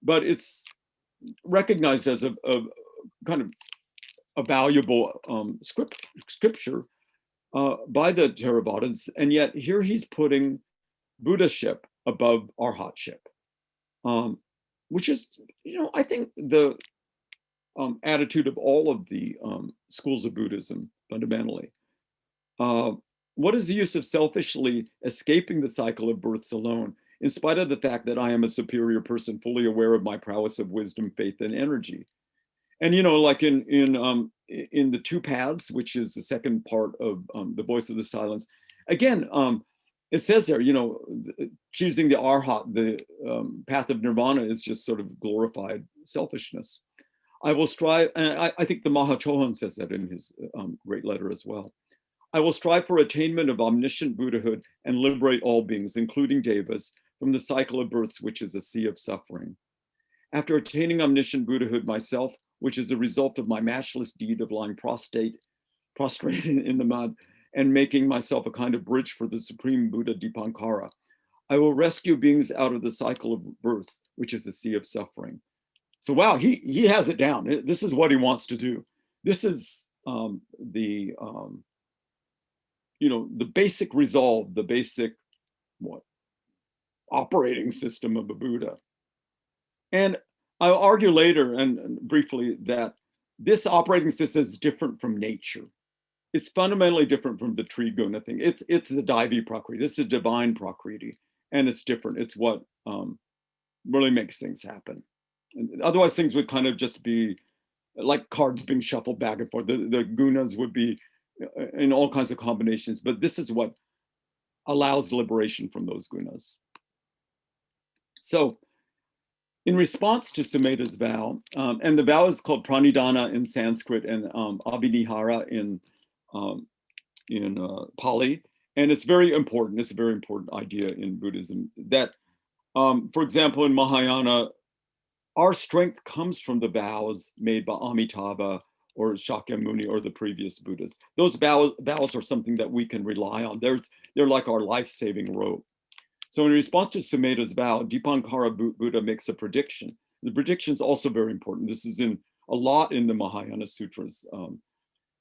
but it's recognized as a kind of a valuable scripture by the Theravadins, and yet here he's putting Buddhaship above arhatship, which is, you know, I think the attitude of all of the schools of Buddhism fundamentally. What is the use of selfishly escaping the cycle of births alone, in spite of the fact that I am a superior person, fully aware of my prowess of wisdom, faith, and energy? And, you know, like in the Two Paths, which is the second part of the Voice of the Silence, again, it says there, you know, choosing the arhat, the path of nirvana, is just sort of glorified selfishness. I will strive, and I think the Mahachohan says that in his great letter as well. I will strive for attainment of omniscient Buddhahood and liberate all beings, including devas, from the cycle of births, which is a sea of suffering. After attaining omniscient Buddhahood myself, which is a result of my matchless deed of lying prostrate in the mud and making myself a kind of bridge for the supreme Buddha Deepankara, I will rescue beings out of the cycle of births, which is a sea of suffering. So wow, he has it down. This is what he wants to do. This is the you know, the basic resolve, the basic operating system of a Buddha. And I'll argue later and briefly that this operating system is different from nature. It's fundamentally different from the Triguna thing. It's the Daivi Prakriti. This is divine Prakriti, and it's different. It's what really makes things happen. And otherwise, things would kind of just be like cards being shuffled back and forth. The gunas would be in all kinds of combinations, but this is what allows liberation from those gunas. So in response to Sumeda's vow, and the vow is called pranidhana in Sanskrit and abhinihara in Pali, and it's very important. It's a very important idea in Buddhism that, for example, in Mahayana, our strength comes from the vows made by Amitabha or Shakyamuni or the previous Buddhas. Those vows are something that we can rely on. They're like our life-saving rope. So in response to Sumeda's vow, Deepankara Buddha makes a prediction. The prediction is also very important. This is in a lot in the Mahayana sutras,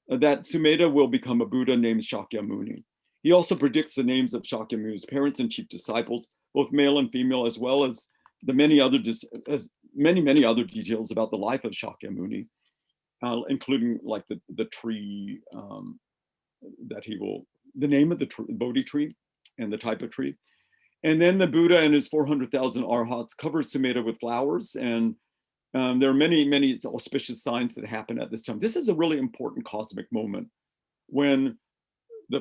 that Sumeda will become a Buddha named Shakyamuni. He also predicts the names of Shakyamuni's parents and chief disciples, both male and female, as well as the many other details about the life of Shakyamuni, including like the tree that he will, the name of the Bodhi tree and the type of tree. And then the Buddha and his 400,000 arhats cover Sumeda with flowers, and there are many, many auspicious signs that happen at this time. This is a really important cosmic moment when the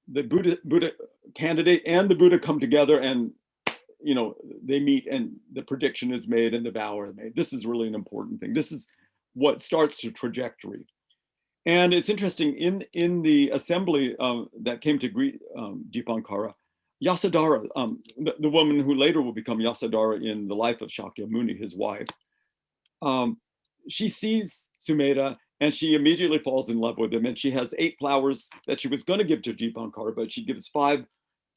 Buddha candidate and the Buddha come together, and they meet, and the prediction is made and the vow is made. This is really an important thing. This is what starts the trajectory. And it's interesting, in the assembly that came to greet Deepankara, Yasodhara, the woman who later will become Yasodhara in the life of Shakyamuni, his wife, she sees Sumeda and she immediately falls in love with him. And she has 8 flowers that she was going to give to Deepankara, but she gives 5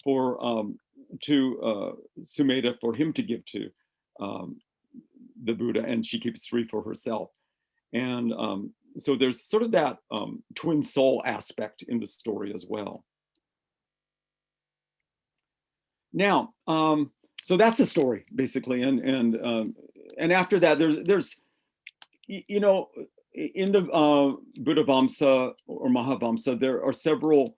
to Sumeda for him to give to the Buddha, and she keeps 3 for herself. And so there's sort of that twin soul aspect in the story as well. Now, so that's the story basically, and after that, there's in the Buddha Vamsa or Mahavamsa, there are several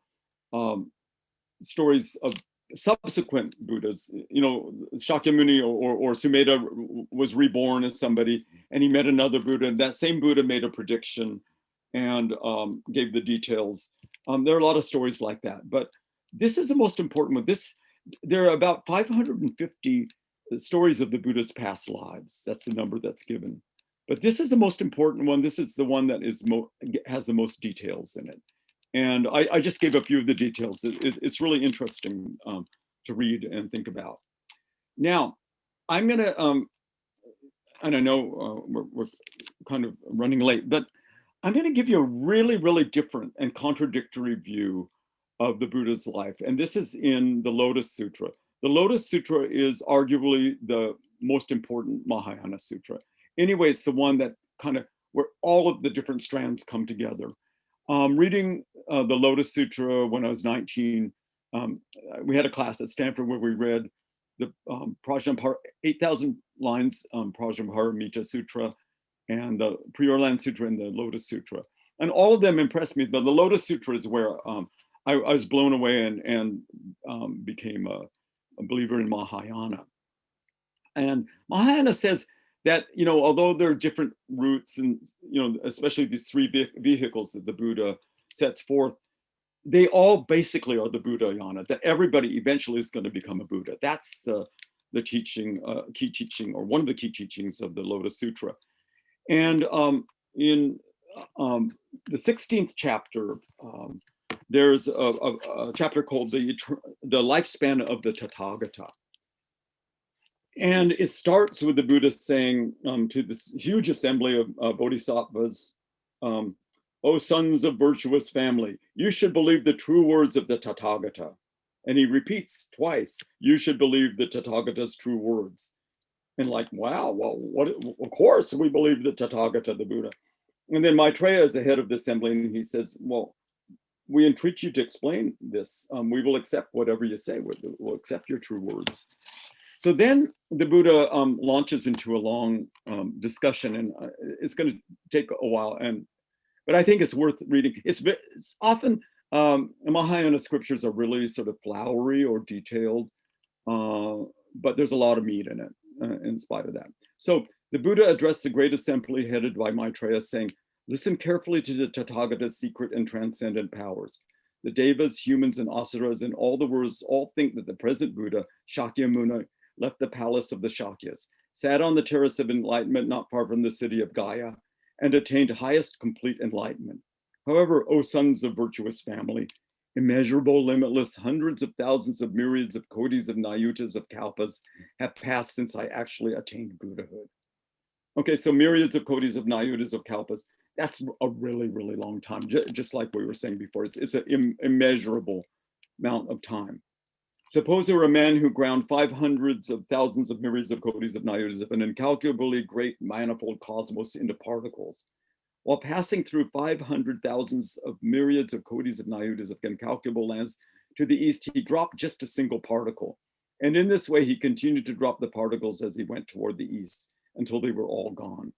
stories of subsequent Buddhas. Shakyamuni or Sumeda was reborn as somebody, and he met another Buddha, and that same Buddha made a prediction and gave the details. There are a lot of stories like that, but this is the most important one. There are about 550 stories of the Buddha's past lives. That's the number that's given. But this is the most important one. This is the one that has the most details in it. And I just gave a few of the details. It's really interesting to read and think about. Now, I'm gonna, and I know we're kind of running late, but I'm gonna give you a really, really different and contradictory view of the Buddha's life. And this is in the Lotus Sutra. The Lotus Sutra is arguably the most important Mahayana Sutra. Anyway, it's the one that kind of, where all of the different strands come together. Reading the Lotus Sutra when I was 19, we had a class at Stanford where we read the 8,000 lines Prajnaparamita Sutra and the Pre-Orlan Sutra and the Lotus Sutra. And all of them impressed me, but the Lotus Sutra is where I was blown away and became a believer in Mahayana. And Mahayana says that, although there are different routes and, especially these 3 vehicles that the Buddha sets forth, they all basically are the Buddhayana, that everybody eventually is going to become a Buddha. That's the teaching, key teaching, or one of the key teachings of the Lotus Sutra. And in the 16th chapter, there's a chapter called the lifespan of the Tathagata. And it starts with the Buddha saying to this huge assembly of bodhisattvas, "O sons of virtuous family, you should believe the true words of the Tathagata." And he repeats twice, "You should believe the Tathagata's true words." And like, wow, well, of course we believe the Tathagata, the Buddha. And then Maitreya is the head of the assembly, and he says, well, we entreat you to explain this. We will accept whatever you say. We'll accept your true words. So then the Buddha launches into a long discussion, and it's going to take a while. But I think it's worth reading. It's often Mahayana scriptures are really sort of flowery or detailed, but there's a lot of meat in it in spite of that. So The Buddha addressed the great assembly headed by Maitreya, saying, "Listen carefully to the Tathagata's secret and transcendent powers. The Devas, humans, and Asuras in all the worlds all think that the present Buddha, Shakyamuni, left the palace of the Shakyas, sat on the terrace of enlightenment not far from the city of Gaya, and attained highest complete enlightenment. However, O sons of virtuous family, immeasurable, limitless, hundreds of thousands of myriads of kodis of nayutas of kalpas have passed since I actually attained Buddhahood." Okay, so myriads of kodis of nayutas of kalpas, that's a really, really long time, just like we were saying before. It's an immeasurable amount of time. Suppose there were a man who ground 500s of thousands of myriads of kodis of nayutas of an incalculably great manifold cosmos into particles. While passing through 500,000s of myriads of kodis of nayutas of incalculable lands to the east, he dropped just a single particle. And in this way, he continued to drop the particles as he went toward the east until they were all gone.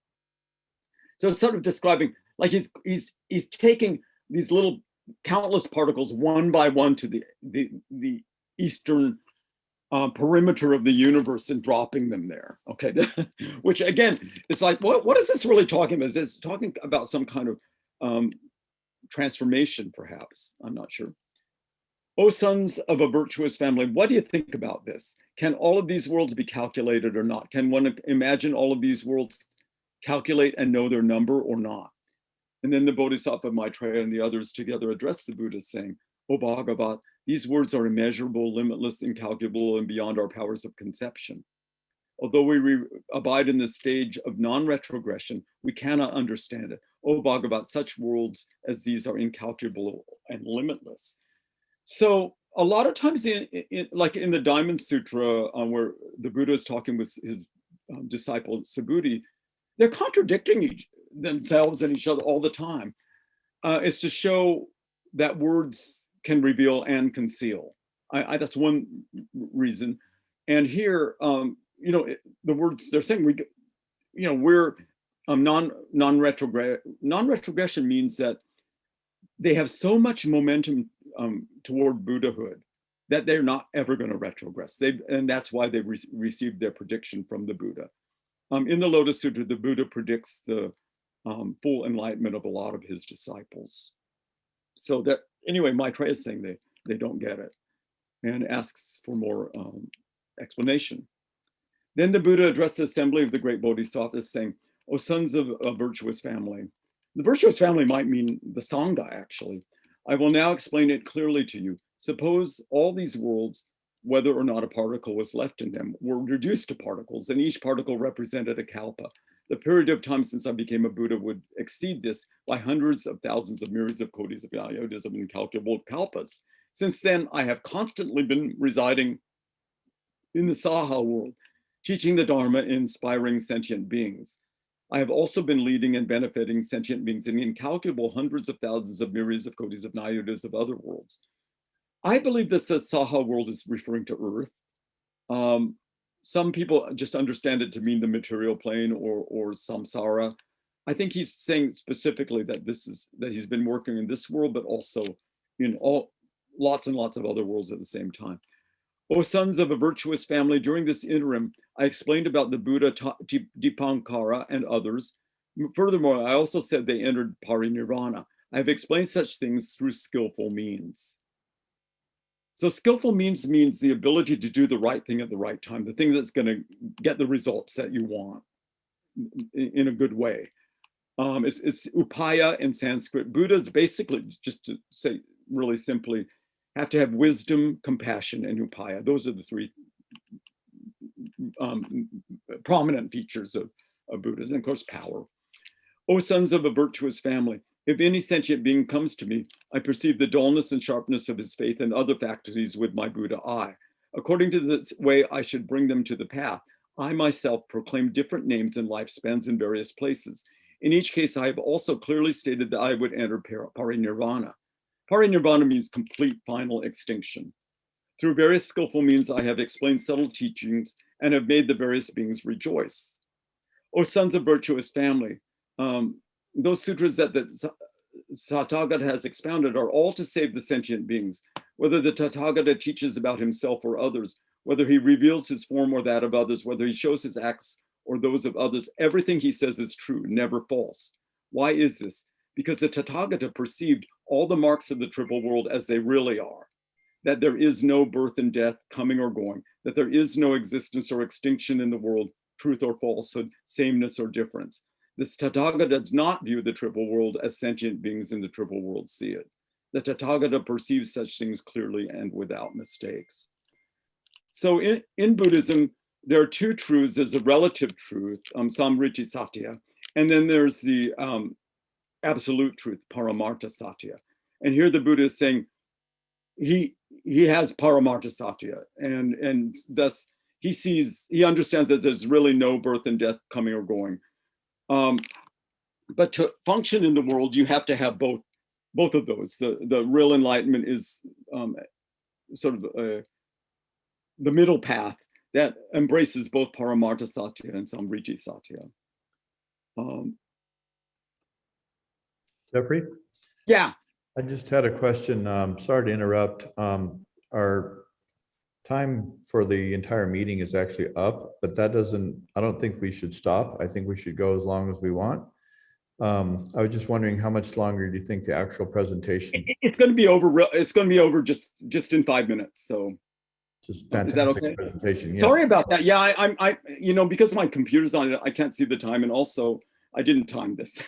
So it's sort of describing, like he's taking these little countless particles one by one to the eastern perimeter of the universe and dropping them there. Okay, which again, it's like, what is this really talking about? Is this talking about some kind of transformation, perhaps? I'm not sure. O sons of a virtuous family, what do you think about this? Can all of these worlds be calculated or not? Can one imagine all of these worlds, calculate and know their number or not? And then the Bodhisattva Maitreya and the others together address the Buddha, saying, "O Bhagavat, these words are immeasurable, limitless, incalculable, and beyond our powers of conception. Although we abide in the stage of non-retrogression, we cannot understand it. O Bhagavat, such worlds as these are incalculable and limitless." So a lot of times, like in the Diamond Sutra, where the Buddha is talking with his disciple Subhuti, they're contradicting themselves and each other all the time. It's to show that words can reveal and conceal. That's one reason. And here, the words they're saying, we're non-retrogression. Non-retrogression means that they have so much momentum toward Buddhahood that they're not ever going to retrogress. And that's why they received their prediction from the Buddha. In the Lotus Sutra, the Buddha predicts the full enlightenment of a lot of his disciples. So that, anyway, Maitreya is saying they don't get it and asks for more explanation. Then the Buddha addressed the assembly of the great Bodhisattvas, saying, "O sons of a virtuous family." The virtuous family might mean the Sangha, actually. "I will now explain it clearly to you. Suppose all these worlds, whether or not a particle was left in them, were reduced to particles, and each particle represented a kalpa. The period of time since I became a Buddha would exceed this by hundreds of thousands of myriads of kodis of nayutas of incalculable kalpas. Since then, I have constantly been residing in the Saha world, teaching the Dharma, inspiring sentient beings. I have also been leading and benefiting sentient beings in incalculable hundreds of thousands of myriads of kodis of nayutas of other worlds." I believe this Saha world is referring to Earth. Some people just understand it to mean the material plane or samsara. I think he's saying specifically that he's been working in this world, but also in lots and lots of other worlds at the same time. "O sons of a virtuous family, during this interim, I explained about the Buddha, Deepankara, and others. Furthermore, I also said they entered parinirvana. I have explained such things through skillful means." So skillful means the ability to do the right thing at the right time, the thing that's going to get the results that you want in a good way. It's upaya in Sanskrit. Buddhas basically, just to say really simply, have to have wisdom, compassion, and upaya. Those are the three prominent features of Buddhism, and of course, power. "O sons of a virtuous family, if any sentient being comes to me, I perceive the dullness and sharpness of his faith and other faculties with my Buddha eye. According to this way, I should bring them to the path. I myself proclaim different names and lifespans in various places. In each case, I have also clearly stated that I would enter parinirvana. Parinirvana means complete final extinction. Through various skillful means, I have explained subtle teachings and have made the various beings rejoice. O sons of virtuous family, those sutras that the Tathagata has expounded are all to save the sentient beings. Whether the Tathagata teaches about himself or others, whether he reveals his form or that of others, whether he shows his acts or those of others. Everything he says is true, never false. Why is this? Because the Tathagata perceived all the marks of the triple world as they really are, that there is no birth and death, coming or going, that there is no existence or extinction in the world, truth or falsehood, sameness or difference. This Tathagata does not view the triple world as sentient beings in the triple world see it. The Tathagata perceives such things clearly and without mistakes. So in Buddhism, there are two truths. There's a relative truth, samriti satya, and then there's the absolute truth, paramartha satya. And here the Buddha is saying he has paramartha satya, and thus he understands that there's really no birth and death, coming or going. But to function in the world, you have to have both of those. The real enlightenment is sort of the middle path that embraces both paramartha satya and samriti satya. Jeffrey? Yeah. I just had a question. Sorry to interrupt. Our time for the entire meeting is actually up, but I don't think we should stop. I think we should go as long as we want. I was just wondering, how much longer do you think the actual presentation? It's going to be over. It's going to be over just in 5 minutes. So just fantastic. Is that okay? Presentation. Yeah. Sorry about that. Yeah, I because my computer's on it, I can't see the time, and also I didn't time this.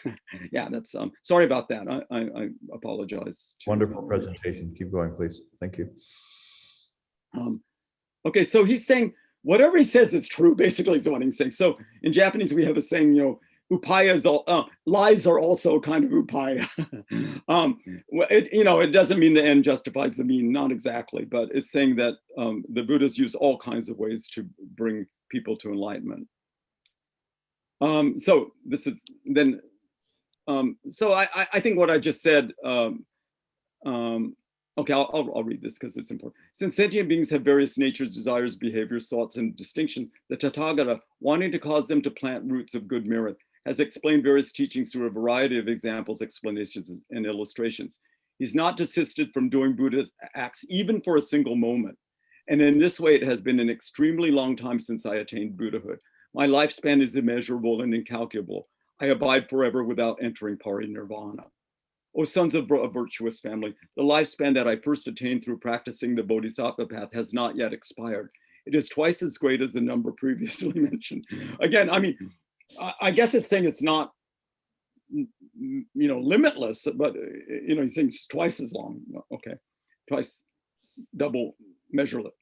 Yeah, that's sorry about that. I apologize. Wonderful presentation. Keep going, please. Thank you. Okay, so he's saying whatever he says is true, basically is what he's saying. So in Japanese, we have a saying, upaya is all, lies are also kind of upaya. It doesn't mean the end justifies the mean, not exactly, but it's saying that the Buddhas use all kinds of ways to bring people to enlightenment. So this is then, so I think what I just said, okay, I'll read this because it's important. Since sentient beings have various natures, desires, behaviors, thoughts, and distinctions, the Tathagata, wanting to cause them to plant roots of good merit, has explained various teachings through a variety of examples, explanations, and illustrations. He's not desisted from doing Buddha's acts, even for a single moment. And in this way, it has been an extremely long time since I attained Buddhahood. My lifespan is immeasurable and incalculable. I abide forever without entering parinirvana. O sons of a virtuous family, the lifespan that I first attained through practicing the Bodhisattva path has not yet expired. It is twice as great as the number previously mentioned. Again, I mean, I guess it's saying it's not, limitless, but, he's saying it's twice as long. Okay, twice, double, measureless.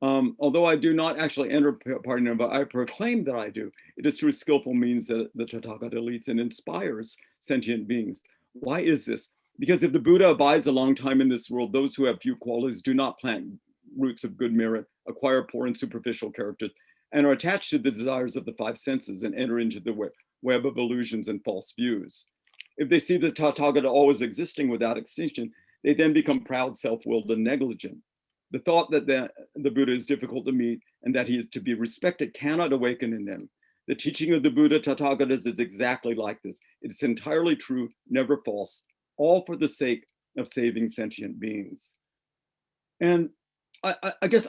Although I do not actually enter parinirvana, I proclaim that I do. It is through skillful means that the Tathagata leads and inspires sentient beings. Why is this? Because if the Buddha abides a long time in this world, those who have few qualities do not plant roots of good merit, acquire poor and superficial characters, and are attached to the desires of the five senses and enter into the web of illusions and false views. If they see the Tathagata always existing without extinction, they then become proud, self-willed, and negligent. The thought that the Buddha is difficult to meet and that he is to be respected cannot awaken in them. The teaching of the Buddha Tathagatas is exactly like this. It is entirely true, never false, all for the sake of saving sentient beings. And I guess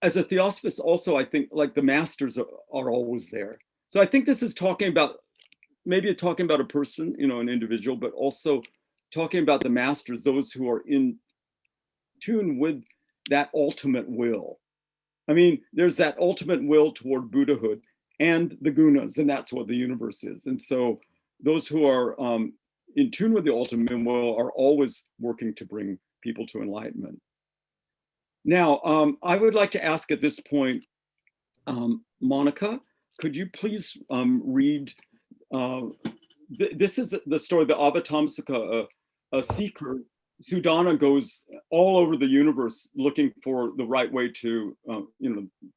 as a theosophist also, I think like the masters are always there. So I think this is talking about, maybe talking about a person, an individual, but also talking about the masters, those who are in tune with that ultimate will. I mean, there's that ultimate will toward Buddhahood and the gunas, and that's what the universe is. And so those who are in tune with the ultimate will are always working to bring people to enlightenment. Now, I would like to ask at this point, Monica, could you please read, this is the story, the Avatamsaka, a seeker. Sudana goes all over the universe looking for the right way to,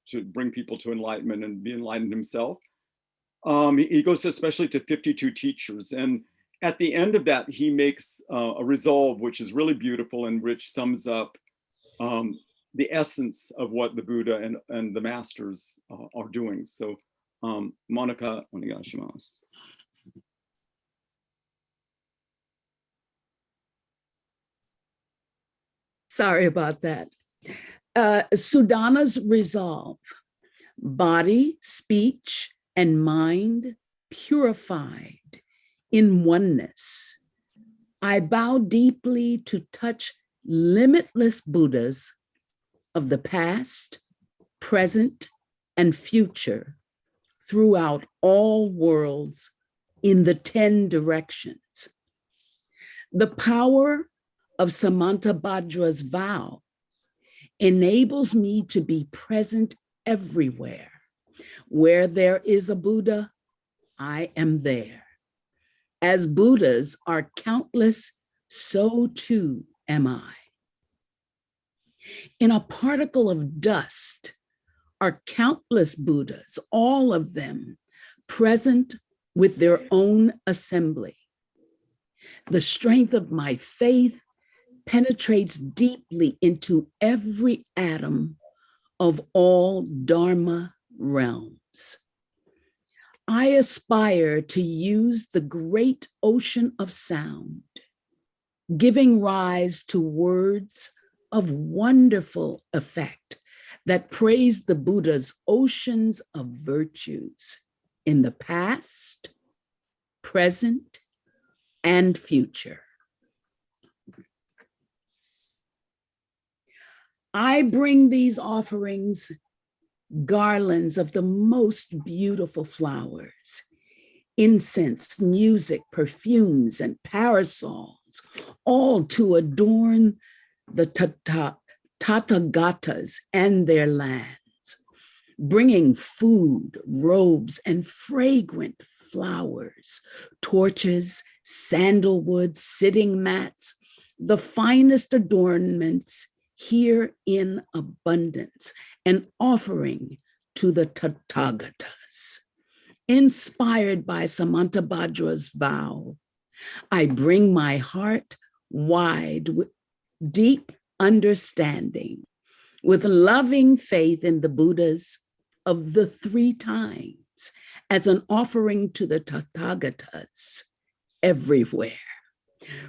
to bring people to enlightenment and be enlightened himself. He goes especially to 52 teachers. And at the end of that, he makes a resolve, which is really beautiful and which sums up the essence of what the Buddha and the masters are doing. So, Monica, onegaishimasu. Sorry about that. Sudana's resolve: body, speech, and mind purified in oneness. I bow deeply to touch limitless Buddhas of the past, present, and future throughout all worlds in the 10 directions. The power of Samantabhadra's vow enables me to be present everywhere. Where there is a Buddha, I am there. As Buddhas are countless, so too am I. In a particle of dust are countless Buddhas, all of them present with their own assembly. The strength of my faith penetrates deeply into every atom of all Dharma realms. I aspire to use the great ocean of sound, giving rise to words of wonderful effect that praise the Buddha's oceans of virtues in the past, present, and future. I bring these offerings, garlands of the most beautiful flowers, incense, music, perfumes, and parasols, all to adorn the Tathagatas and their lands, bringing food, robes, and fragrant flowers, torches, sandalwood, sitting mats, the finest adornments here in abundance, an offering to the Tathagatas. Inspired by Samantabhadra's vow, I bring my heart wide with deep understanding, with loving faith in the Buddhas of the 3 times as an offering to the Tathagatas everywhere.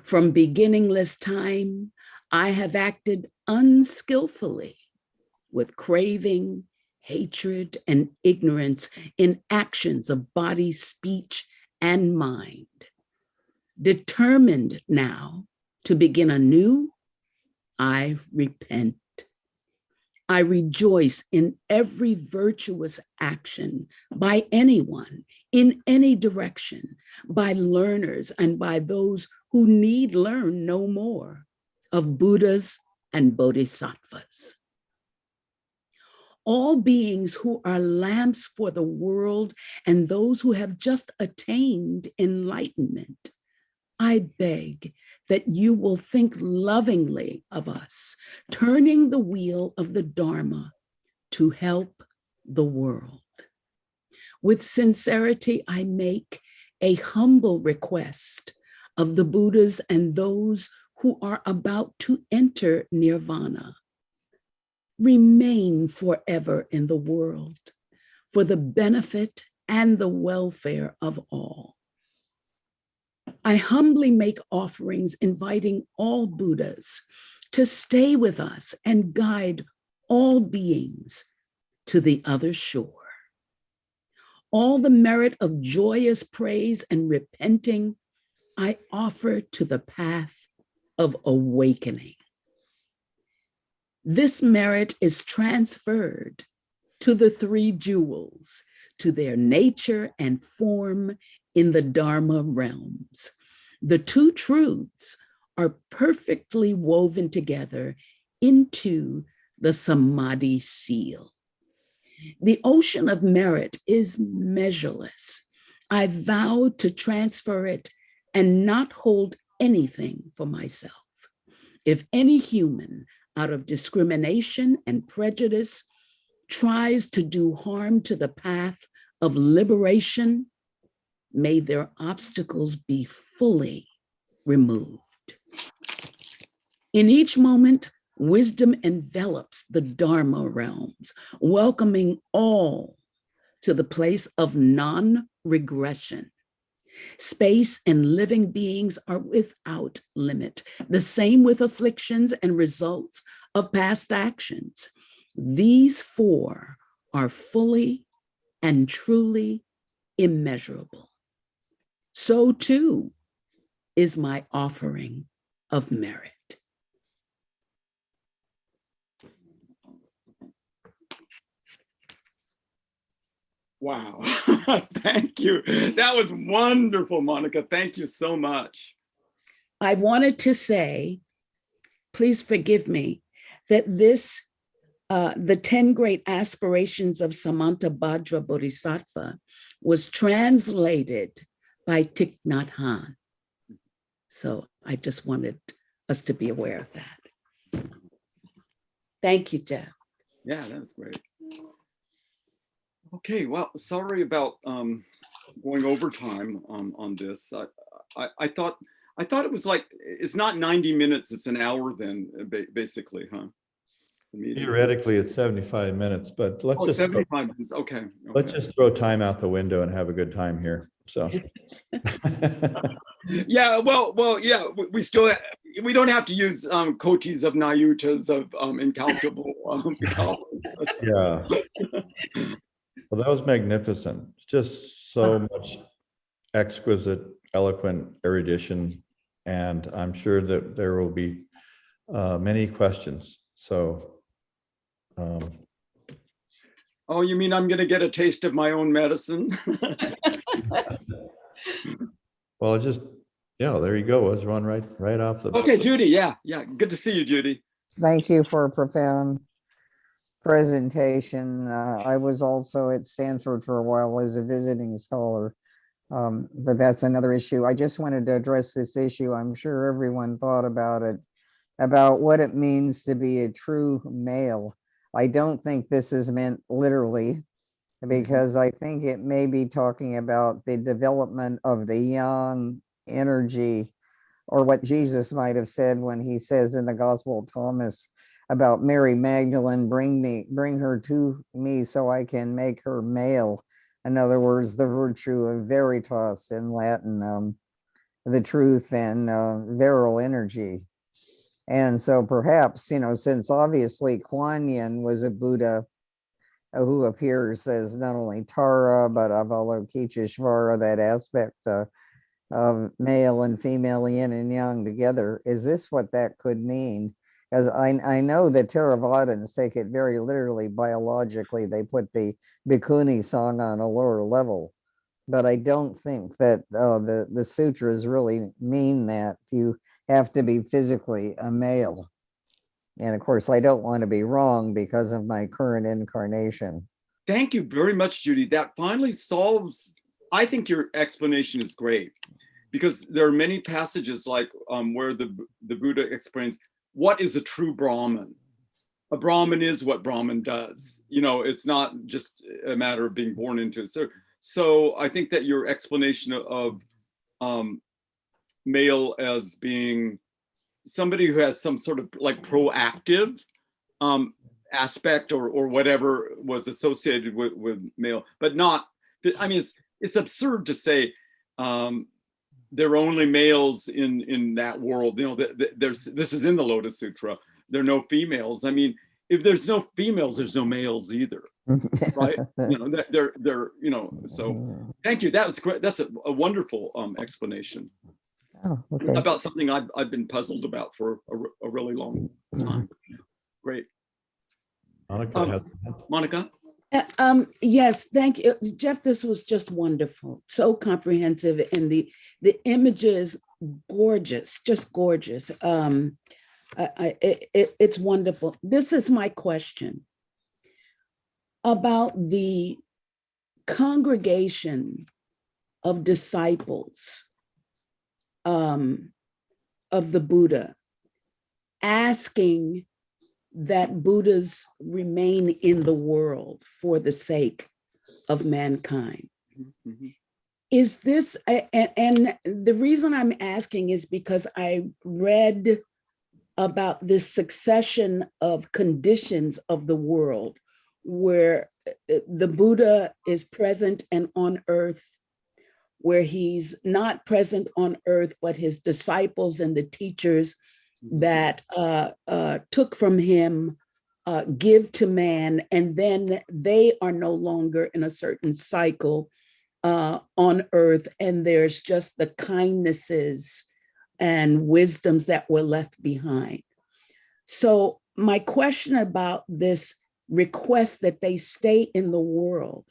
From beginningless time, I have acted unskillfully with craving, hatred, and ignorance in actions of body, speech, and mind. Determined now to begin anew, I repent. I rejoice in every virtuous action by anyone, in any direction, by learners and by those who need learn no more, of Buddhas and Bodhisattvas. All beings who are lamps for the world and those who have just attained enlightenment, I beg that you will think lovingly of us, turning the wheel of the Dharma to help the world. With sincerity, I make a humble request of the Buddhas and those who are about to enter nirvana. Remain forever in the world for the benefit and the welfare of all. I humbly make offerings inviting all Buddhas to stay with us and guide all beings to the other shore. All the merit of joyous praise and repenting I offer to the path of awakening. This merit is transferred to the 3 jewels, to their nature and form in the Dharma realms. The 2 truths are perfectly woven together into the Samadhi seal. The ocean of merit is measureless. I vow to transfer it and not hold anything for myself. If any human, out of discrimination and prejudice, tries to do harm to the path of liberation, may their obstacles be fully removed. In each moment, wisdom envelops the Dharma realms, welcoming all to the place of non-regression. Space and living beings are without limit, the same with afflictions and results of past actions. These 4 are fully and truly immeasurable. So too is my offering of merit. Wow. Thank you. That was wonderful, Monica. Thank you so much. I wanted to say, please forgive me, that this, the 10 Great Aspirations of Samantabhadra Bodhisattva was translated by Thich Nhat Hanh. So I just wanted us to be aware of that. Thank you, Jeff. Yeah, that's great. Okay, well, sorry about going over time on this. I thought it was like, it's not 90 minutes, it's an hour then, basically, huh? Theoretically, it's 75 minutes, but let's just 75 minutes. Okay. Let's just throw time out the window and have a good time here. So yeah, well, yeah, we still we don't have to use kotis of nayutas of incalculable. Yeah. Well, that was magnificent. Just so much exquisite, eloquent erudition, and I'm sure that there will be many questions. So. Oh, you mean I'm going to get a taste of my own medicine? Well, just, yeah, there you go. Let's run right off the. Okay, Judy. Yeah. Good to see you, Judy. Thank you for a profound presentation. I was also at Stanford for a while as a visiting scholar, but that's another issue. I just wanted to address this issue. I'm sure everyone thought about it, about what it means to be a true male. I don't think this is meant literally, because I think it may be talking about the development of the yang energy, or what Jesus might have said when he says in the Gospel of Thomas about Mary Magdalene, bring her to me so I can make her male. In other words, the virtue of veritas in Latin, the truth and virile energy. And so perhaps, since obviously Kuan Yin was a Buddha who appears as not only Tara, but Avalokiteshvara, that aspect of male and female yin and yang together, is this what that could mean? Because I know the Theravadins take it very literally, biologically. They put the Bhikkhuni song on a lower level. But I don't think that the sutras really mean that you have to be physically a male. And of course, I don't want to be wrong because of my current incarnation. Thank you very much, Judy. That finally solves, I think your explanation is great, because there are many passages like where the Buddha explains, what is a true Brahman? A Brahman is what Brahman does. It's not just a matter of being born into it. So I think that your explanation of male as being somebody who has some sort of like proactive aspect or whatever was associated with male, but not, I mean, it's absurd to say there are only males in that world. This is in the Lotus Sutra. There are no females. I mean, if there's no females, there's no males either, right? So thank you. That was great. That's a wonderful explanation. Oh, okay. About something I've been puzzled about for a really long time. Great. Monica? Yes, thank you, Jeff. This was just wonderful, so comprehensive, and the images gorgeous, just gorgeous. It's wonderful. This is my question about the congregation of disciples of the Buddha, asking that Buddhas remain in the world for the sake of mankind. Mm-hmm. Is this, and the reason I'm asking is because I read about this succession of conditions of the world where the Buddha is present and on earth, where he's not present on earth, but his disciples and the teachers that took from him give to man, and then they are no longer in a certain cycle on earth, and there's just the kindnesses and wisdoms that were left behind. So my question about this request that they stay in the world,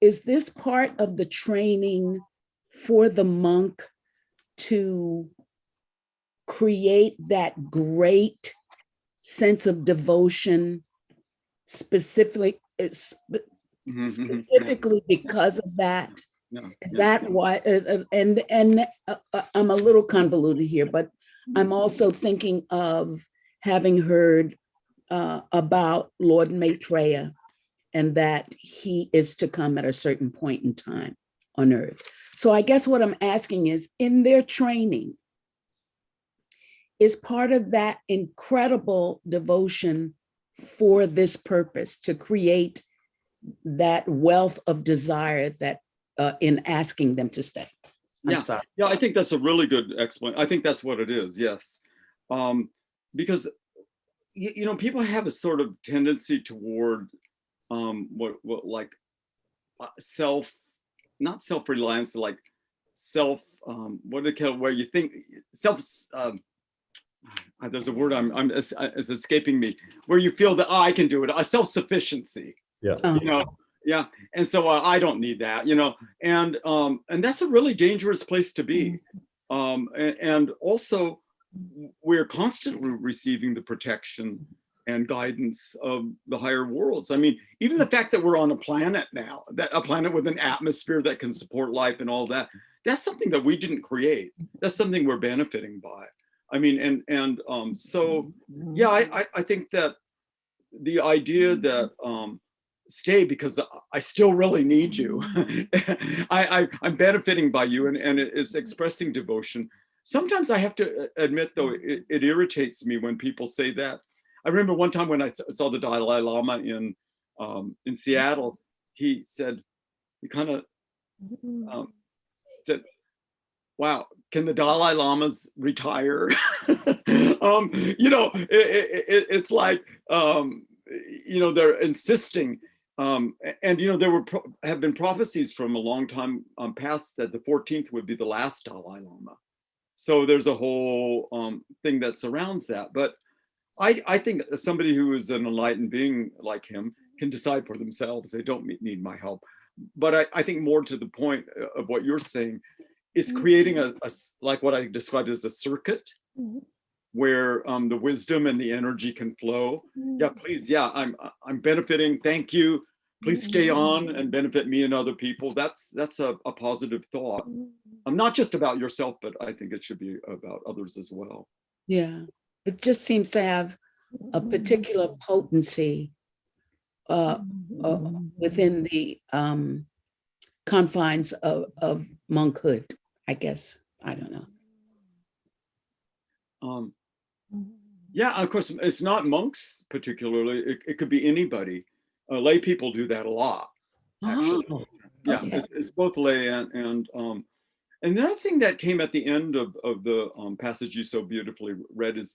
is this part of the training for the monk to create that great sense of devotion specifically because of that? Is that why? And I'm a little convoluted here, but I'm also thinking of having heard about Lord Maitreya, and that he is to come at a certain point in time on earth. So I guess what I'm asking is, in their training, is part of that incredible devotion for this purpose, to create that wealth of desire that in asking them to stay? I'm sorry. Yeah, I think that's a really good explanation. I think that's what it is, yes. Because, you know, people have a sort of tendency toward what like not self-reliance, like what do they call it, where you think there's a word it's escaping me, where you feel that, oh, I can do it, a self-sufficiency. Yeah. You know, yeah. And so I don't need that, you know, and that's a really dangerous place to be. And also we're constantly receiving the protection and guidance of the higher worlds. I mean, even the fact that we're on a planet now, that a planet with an atmosphere that can support life and all that, that's something that we didn't create. That's something we're benefiting by. I mean, so yeah, I think that the idea that stay because I still really need you. I'm benefiting by you, and it's expressing devotion. Sometimes I have to admit, though, it irritates me when people say that. I remember one time when I saw the Dalai Lama in Seattle, he said, he kind of said, wow, can the Dalai Lamas retire? You know, it's like, you know, they're insisting. And, you know, there have been prophecies from a long time past that the 14th would be the last Dalai Lama. So there's a whole thing that surrounds that. But I think somebody who is an enlightened being like him can decide for themselves. They don't need my help. But I think more to the point of what you're saying, it's creating a like what I described as a circuit where the wisdom and the energy can flow. Yeah, please. Yeah, I'm benefiting. Thank you. Please stay on and benefit me and other people. That's a positive thought. Not just about yourself, but I think it should be about others as well. Yeah, it just seems to have a particular potency within the confines of monkhood, I guess. I don't know. Yeah, of course, it's not monks particularly. It could be anybody. Lay people do that a lot, actually. Oh, yeah, okay. it's both lay and the other thing that came at the end of the passage you so beautifully read is,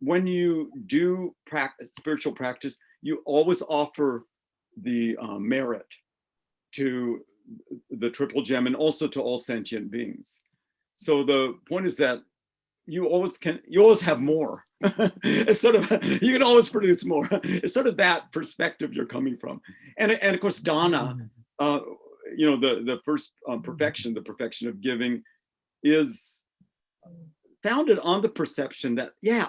when you do spiritual practice, you always offer the merit to the triple gem and also to all sentient beings. So the point is that you always have more. It's sort of, you can always produce more. It's sort of that perspective you're coming from. And of course, dana, you know, the first perfection, the perfection of giving, is founded on the perception that, yeah,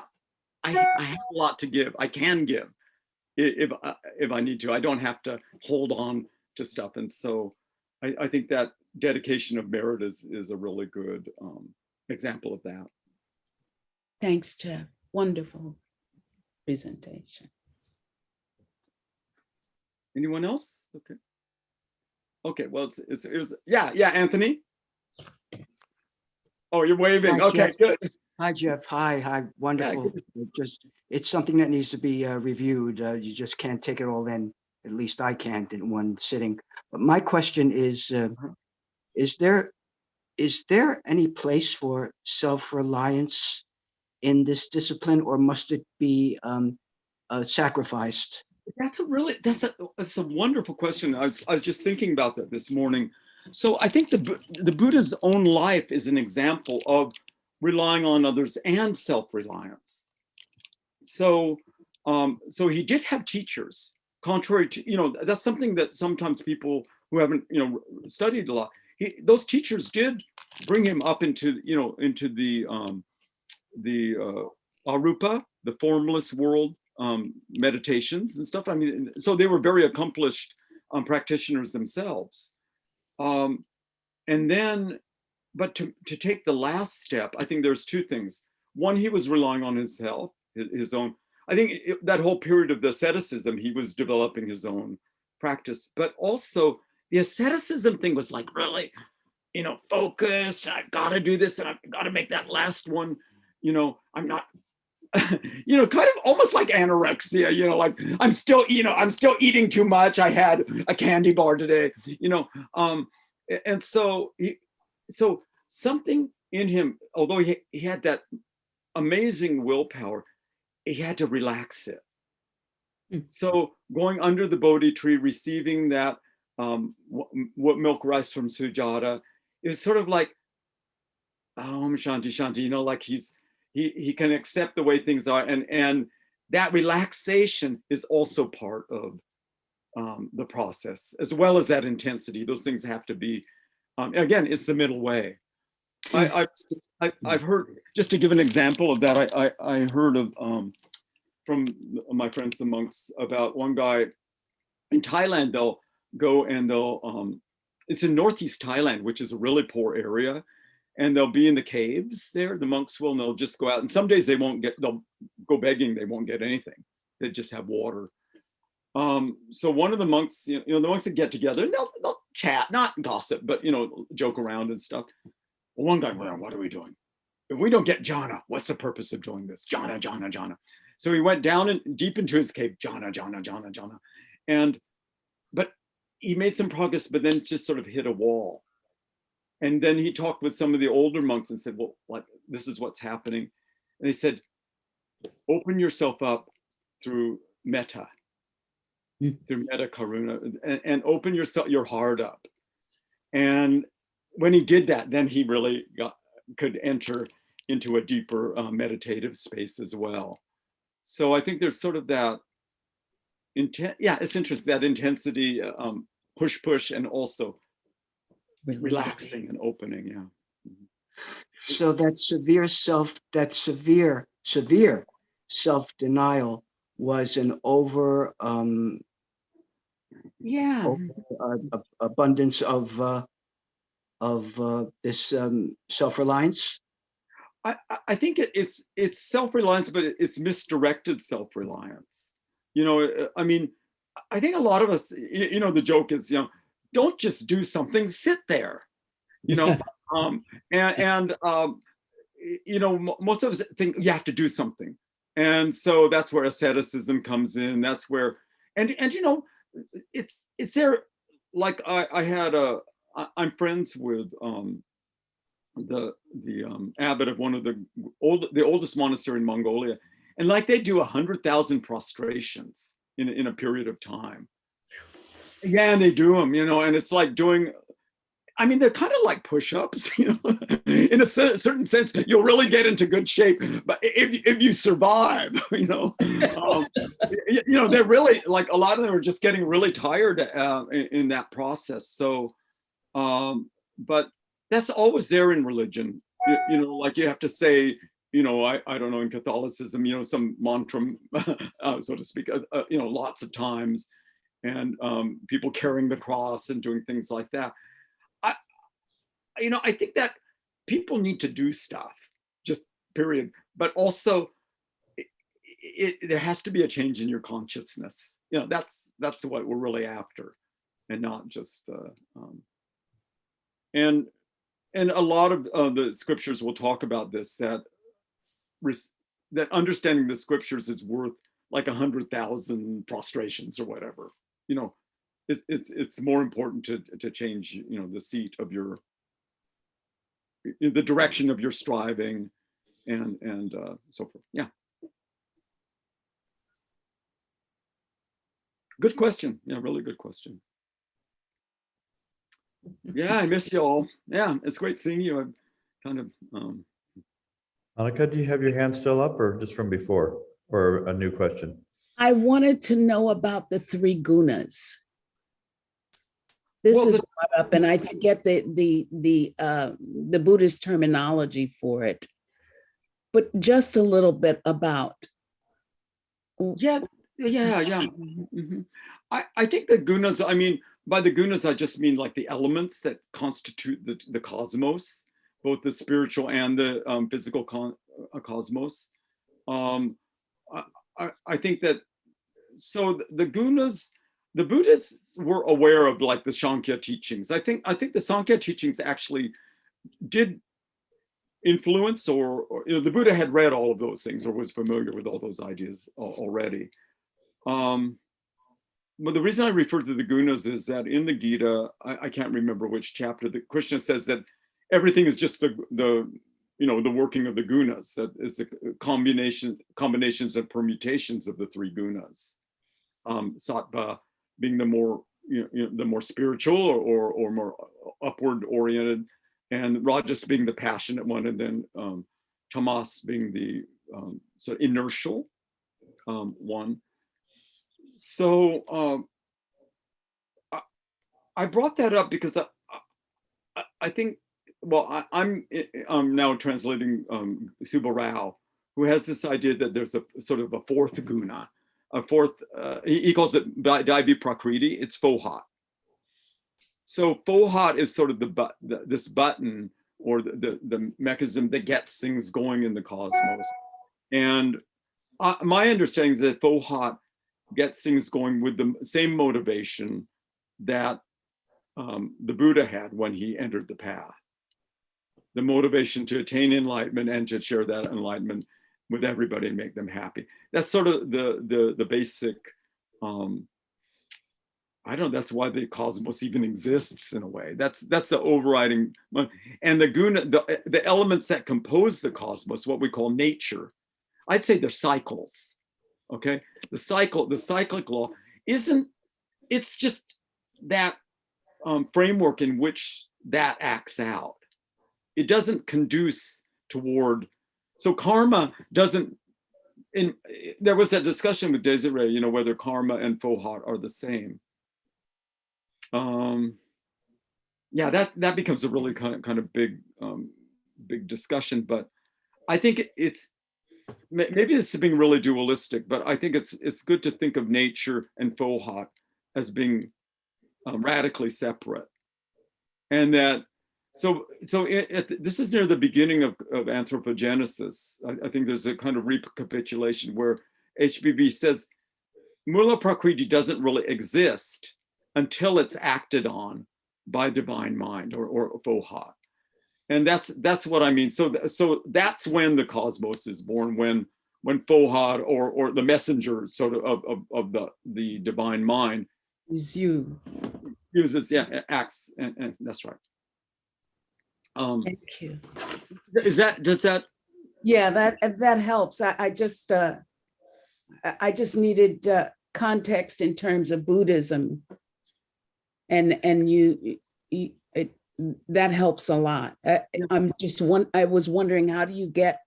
I have a lot to give. I can give if I need to. I don't have to hold on to stuff. And so I think that dedication of merit is a really good example of that. Thanks, Jeff. Wonderful presentation. Anyone else? Okay. Okay, well, it was, yeah, Anthony. Oh, you're waving. Hi, okay, Jeff. good. Hi, Jeff. Hi, wonderful. It's something that needs to be reviewed. You just can't take it all in. At least I can't in one sitting. But my question is there any place for self-reliance in this discipline, or must it be sacrificed? That's a wonderful question. I was just thinking about that this morning. So I think the Buddha's own life is an example of relying on others and self-reliance. So, so he did have teachers, contrary to, that's something that sometimes people who haven't, studied a lot, those teachers did bring him up into, into the arupa, the formless world, meditations and stuff. I mean, so they were very accomplished practitioners themselves. And then, but to take the last step, I think there's two things. One, he was relying on himself, his own. I think that whole period of the asceticism, he was developing his own practice, but also the asceticism thing was like really, focused. I've got to do this and I've got to make that last one. I'm not, kind of almost like anorexia, like I'm still eating too much. I had a candy bar today, and so so something in him, although he had that amazing willpower, he had to relax it. So going under the Bodhi tree, receiving that what milk rice from Sujata, it was sort of like Om Shanti Shanti, like he can accept the way things are, and that relaxation is also part of the process, as well as that intensity. Those things have to be. Again, it's the middle way. I've heard, just to give an example of that, I heard of from my friends the monks about one guy in Thailand. They'll go and it's in northeast Thailand, which is a really poor area, and they'll be in the caves there. The monks will, and they'll just go out, and some days they'll go begging, they won't get anything. They just have water. So one of the monks, the monks would get together and they'll chat, not gossip, but joke around and stuff. Well, one guy, well, what are we doing? If we don't get jhana, what's the purpose of doing this? Jhana, jhana, jhana. So he went down and deep into his cave, jhana, jhana, jhana, jhana. But he made some progress, but then just sort of hit a wall. And then he talked with some of the older monks and said, well, like, this is what's happening. And they said, open yourself up through metta, through metta karuna, and open your heart up. And when he did that, then he really could enter into a deeper meditative space as well. So I think there's sort of that it's interesting, that intensity, push, and also relaxing and opening. Yeah. So that severe self-denial was an abundance of this self-reliance. I think it's self-reliance, but it's misdirected self-reliance. I mean, I think a lot of us, the joke is, don't just do something, sit there, and most of us think you have to do something. And so that's where asceticism comes in. That's where, and it's there. Like I'm friends with the abbot of one of the oldest monastery in Mongolia, and like they do 100,000 prostrations in a period of time. Yeah, and they do them, and it's like doing. I mean, they're kind of like push-ups, in a certain sense. You'll really get into good shape, but if you survive, they're really, like, a lot of them are just getting really tired in that process. So, but that's always there in religion, like you have to say, I don't know, in Catholicism, some mantra, so to speak, lots of times, and people carrying the cross and doing things like that. I think that people need to do stuff, just period. But also, there has to be a change in your consciousness. That's what we're really after, and not just. And a lot of the scriptures will talk about this, that understanding the scriptures is worth like 100,000 prostrations or whatever. It's more important to change the seat of your, the direction of your striving, and so forth. Yeah. Good question. Yeah, really good question. Yeah, I miss you all. Yeah, it's great seeing you. I'm kind of, Monica, do you have your hand still up or just from before, or a new question? I wanted to know about the three gunas. This well, is brought up, and I forget the Buddhist terminology for it, but just a little bit about. yeah. Mhm. I think the gunas, I mean, by the gunas, I just mean like the elements that constitute the cosmos, both the spiritual and the physical cosmos. Um, I think that, so the gunas, the Buddhists were aware of like the Sankhya teachings. I think the Sankhya teachings actually did influence, or you know, the Buddha had read all of those things or was familiar with all those ideas already. But the reason I refer to the gunas is that in the Gita, I can't remember which chapter, that Krishna says that everything is just the you know, the working of the gunas, that it's a combinations and permutations of the three gunas. Sattva being the more, you know, the more spiritual or more upward oriented, and Rajas being the passionate one, and then Tamas being the sort of inertial one. So I brought that up because I think, well, I'm now translating Subha Rao, who has this idea that there's a sort of a fourth guna, a fourth, he calls it Daivi Prakriti, it's Fohat. So Fohat is sort of this button or the mechanism that gets things going in the cosmos. And my understanding is that Fohat gets things going with the same motivation that the Buddha had when he entered the path. The motivation to attain enlightenment and to share that enlightenment with everybody and make them happy. That's sort of the basic, I don't know, that's why the cosmos even exists in a way. That's the overriding, and the guna, the elements that compose the cosmos, what we call nature, I'd say they're cycles, okay? The cyclic law isn't, it's just that framework in which that acts out. It doesn't conduce toward, so karma doesn't, there was a discussion with Desiree, you know, whether karma and Fohat are the same. Yeah, that becomes a really kind of big discussion, but I think it's, maybe this is being really dualistic, but I think it's good to think of nature and Fohat as being radically separate. And that, so this is near the beginning of anthropogenesis. I think there's a kind of recapitulation where HBB says Mula Prakriti doesn't really exist until it's acted on by divine mind or Fohat. And that's what I mean. So that's when the cosmos is born, when Fohat or the messenger sort of the divine mind Is you. uses, yeah, acts, and that's right. Thank you. Does that? Yeah, that helps. I just needed context in terms of Buddhism, and that helps a lot. I was wondering, how do you get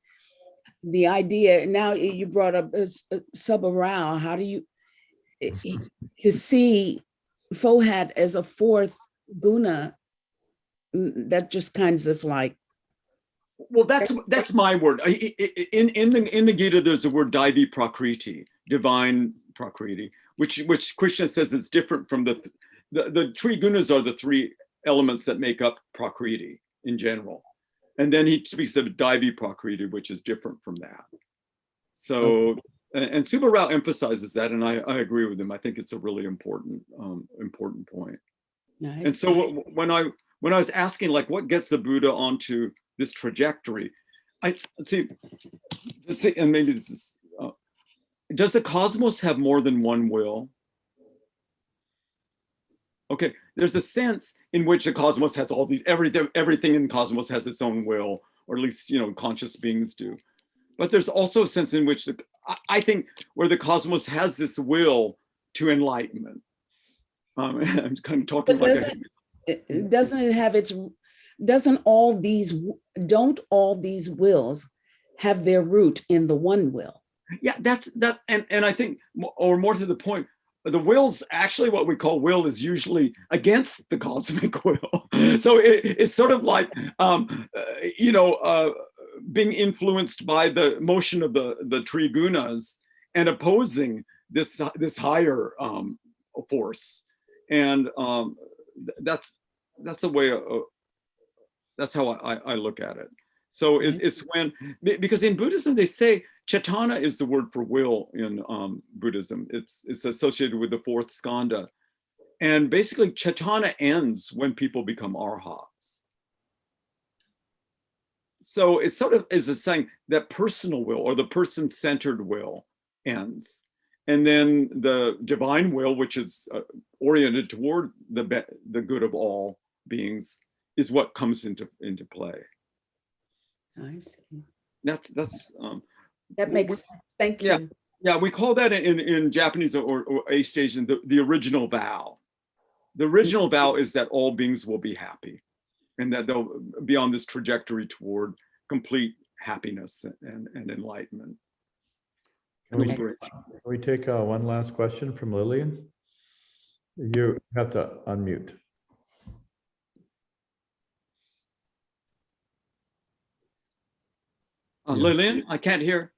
the idea? Now you brought up Subha Rao. How do you to see Fohat as a fourth guna? That just kind of like, Well, that's my word. In the Gita, there's the word Daivi Prakriti, divine Prakriti, which Krishna says is different from the three gunas are the three elements that make up Prakriti in general. And then he speaks of Daivi Prakriti, which is different from that. So, and Subha Rao emphasizes that, and I agree with him. I think it's a really important point. nice. And so when I was asking, like, what gets the Buddha onto this trajectory, I see, and maybe this is, does the cosmos have more than one will? Okay, there's a sense in which the cosmos has all these, everything in the cosmos has its own will, or at least, you know, conscious beings do. But there's also a sense in which I think where the cosmos has this will to enlightenment. I'm kind of talking like doesn't it have its, don't all these wills have their root in the one will? Yeah, and I think, or more to the point, the will's actually what we call will is usually against the cosmic will. So it's sort of like, being influenced by the motion of the tree gunas and opposing this higher force. And that's the way, that's how I look at it. So it's when, because in Buddhism, they say Cetana is the word for will in Buddhism. It's associated with the fourth skandha. And basically Cetana ends when people become arhats. So it sort of is a saying that personal will or the person-centered will ends. And then the divine will, which is oriented toward the good of all beings, is what comes into play. I see. That makes sense. Thank you. Yeah, we call that in Japanese or East Asian the original vow. The original vow is that all beings will be happy and that they'll be on this trajectory toward complete happiness and enlightenment. Can we take one last question from Lillian? You have to unmute. Lillian, I can't hear.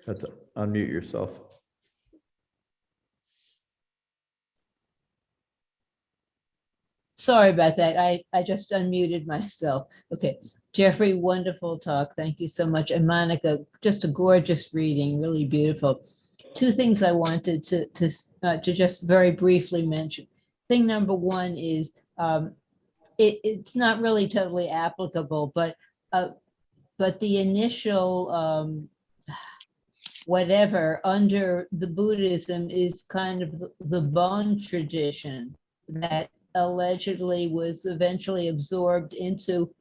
You have to unmute yourself. Sorry about that. I just unmuted myself. Okay. Jeffrey, wonderful talk. Thank you so much. And Monica, just a gorgeous reading, really beautiful. Two things I wanted to just very briefly mention. Thing number one is it's not really totally applicable, but the initial whatever under the Buddhism is kind of the Bon tradition that allegedly was eventually absorbed into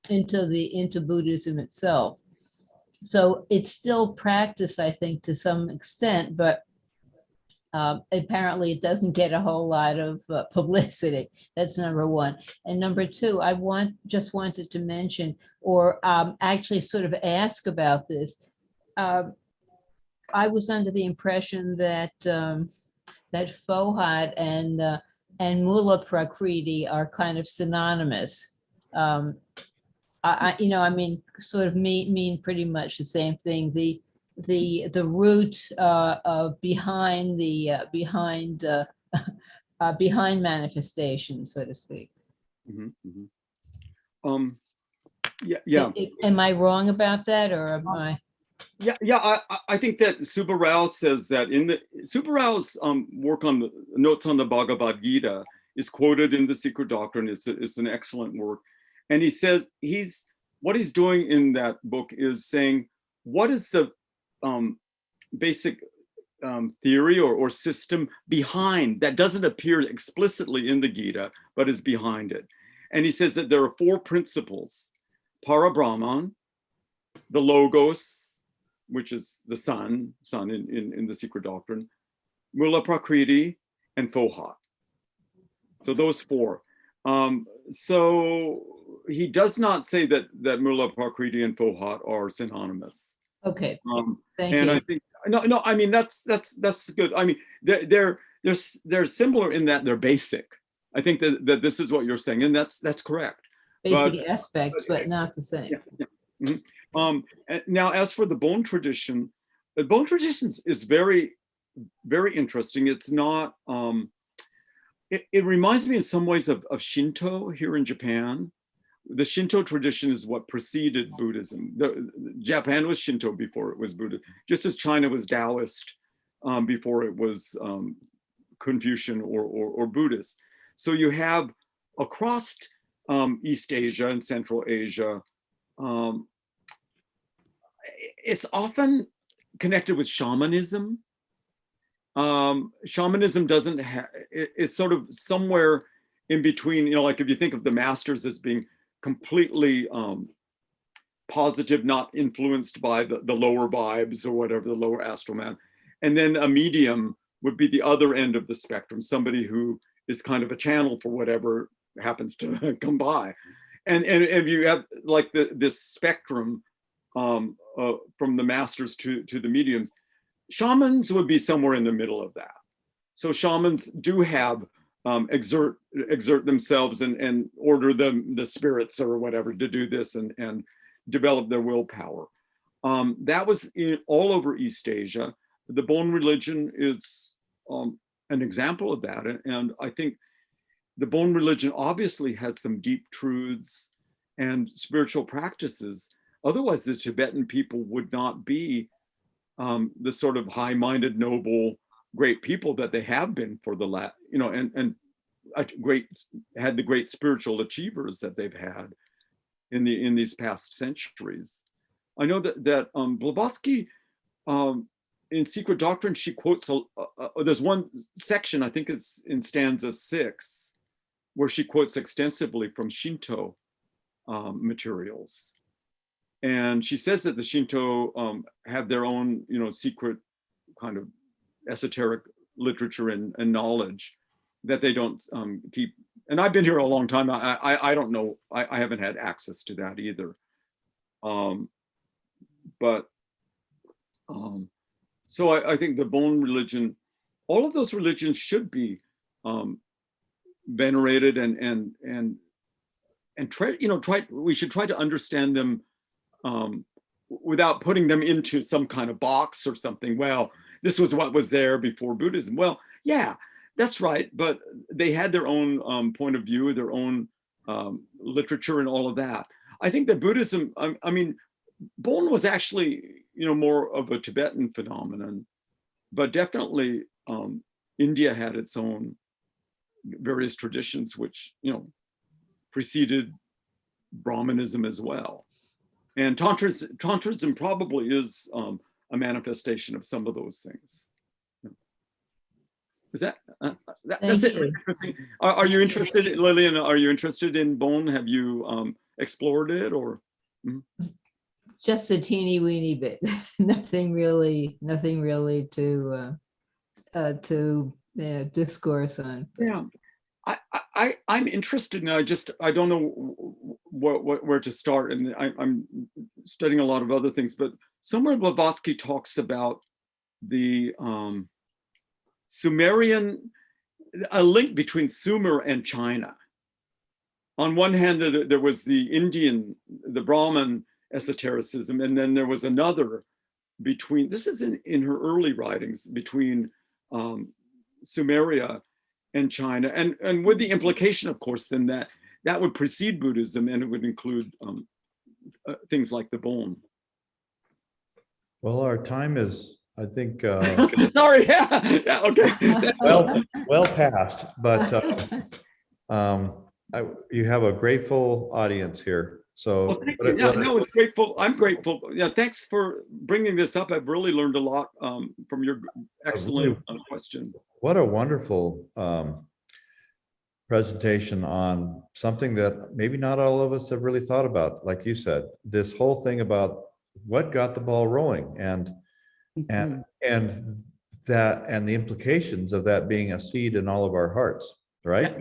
Buddhism itself. So it's still practiced, I think, to some extent, but apparently it doesn't get a whole lot of publicity. That's number one. And number two, I just wanted to mention or actually sort of ask about this. I was under the impression that that Fohat and Mula Prakriti are kind of synonymous. I mean, sort of mean pretty much the same thing. The root behind behind manifestation, so to speak. Yeah. Am I wrong about that, or am I? Yeah. I think that Subbarao says that in the Subbarao's work on the notes on the Bhagavad Gita is quoted in the Secret Doctrine. It's an excellent work. And he says what he's doing in that book is saying, what is the basic theory or system behind that doesn't appear explicitly in the Gita, but is behind it. And he says that there are four principles: Para Brahman, the Logos, which is the sun in the Secret Doctrine, Mula Prakriti, and Fohat. So those four. So he does not say that Mula Prakriti and Fohat are synonymous. Okay. Thank and you. I think no. I mean that's good. I mean they're similar in that they're basic. I think that this is what you're saying, and that's correct. Basic aspects, but not the same. Yeah. Mm-hmm. Now, as for the Bon tradition, the Bon tradition is very, very interesting. It's not. It reminds me in some ways of Shinto here in Japan. The Shinto tradition is what preceded Buddhism. Japan was Shinto before it was Buddha, just as China was Taoist before it was Confucian or Buddhist. So you have across East Asia and Central Asia, it's often connected with shamanism. Shamanism doesn't have, it's sort of somewhere in between, like if you think of the masters as being completely positive, not influenced by the lower vibes or whatever, the lower astral man. And then a medium would be the other end of the spectrum, somebody who is kind of a channel for whatever happens to come by. And if you have like this spectrum from the masters to the mediums, shamans would be somewhere in the middle of that. So shamans do have exert themselves and order the spirits or whatever to do this and develop their willpower. That was all over East Asia. The Bon religion is an example of that. And I think the Bon religion obviously had some deep truths and spiritual practices. Otherwise, the Tibetan people would not be the sort of high-minded, noble, great people that they have been for the last, and had the great spiritual achievers that they've had in these past centuries. I know that Blavatsky, in Secret Doctrine, she quotes, there's one section, I think it's in stanza 6, where she quotes extensively from Shinto materials. And she says that the Shinto have their own, secret kind of esoteric literature and knowledge that they don't keep. And I've been here a long time. I don't know. I haven't had access to that either. So I think the Bon religion, all of those religions should be venerated and we should try to understand them without putting them into some kind of box or something. Well, this was what was there before Buddhism. Well, yeah, that's right. But they had their own point of view, their own literature and all of that. I think that Buddhism, I mean, Bon was actually, more of a Tibetan phenomenon, but definitely India had its own various traditions, which, preceded Brahmanism as well. And Tantrism probably is a manifestation of some of those things. Is that's it? Interesting. Are you interested, Lillian? Are you interested in Bon? Have you explored it or? Just a teeny weeny bit. nothing really to discourse on. Yeah, I'm interested now. I don't know where to start, and I'm studying a lot of other things. But somewhere Blavatsky talks about the Sumerian, a link between Sumer and China. On one hand, there was the Indian, the Brahman esotericism, and then there was another between, this is in her early writings, between Sumeria and China, and with the implication, of course, then that would precede Buddhism, and it would include things like the Bon. Well, our time is, I think, sorry, yeah, okay. well past, but you have a grateful audience here. So well, thank you. Yeah, no, it's grateful. I'm grateful. Yeah, thanks for bringing this up. I've really learned a lot from your excellent question. What a wonderful presentation on something that maybe not all of us have really thought about. Like you said, this whole thing about what got the ball rolling and the implications of that being a seed in all of our hearts, right?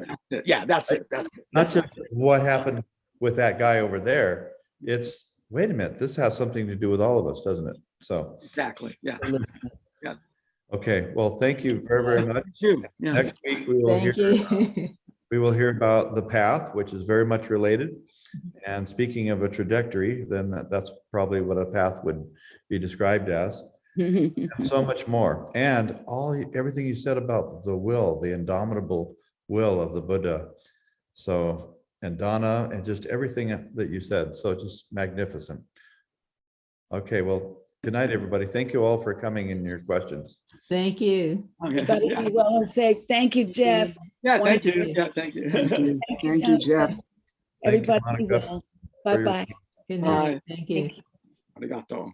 Yeah, that's it. Not just what happened with that guy over there. It's, wait a minute, this has something to do with all of us, doesn't it? So exactly, yeah. Yeah. Okay, well, thank you very, very much. Yeah. Next week we will hear about the path, which is very much related. And speaking of a trajectory, then that's probably what a path would be described as. And so much more. And everything you said about the will, the indomitable will of the Buddha. So, and Dana, and just everything that you said. So just magnificent. Okay, well, good night, everybody. Thank you all for coming in your questions. Thank you. Everybody be well and say thank you, Jeff. Yeah, thank you. Yeah, thank you. Thank you, Jeff. Everybody be well. Bye-bye. Good night. Thank you. Arigato.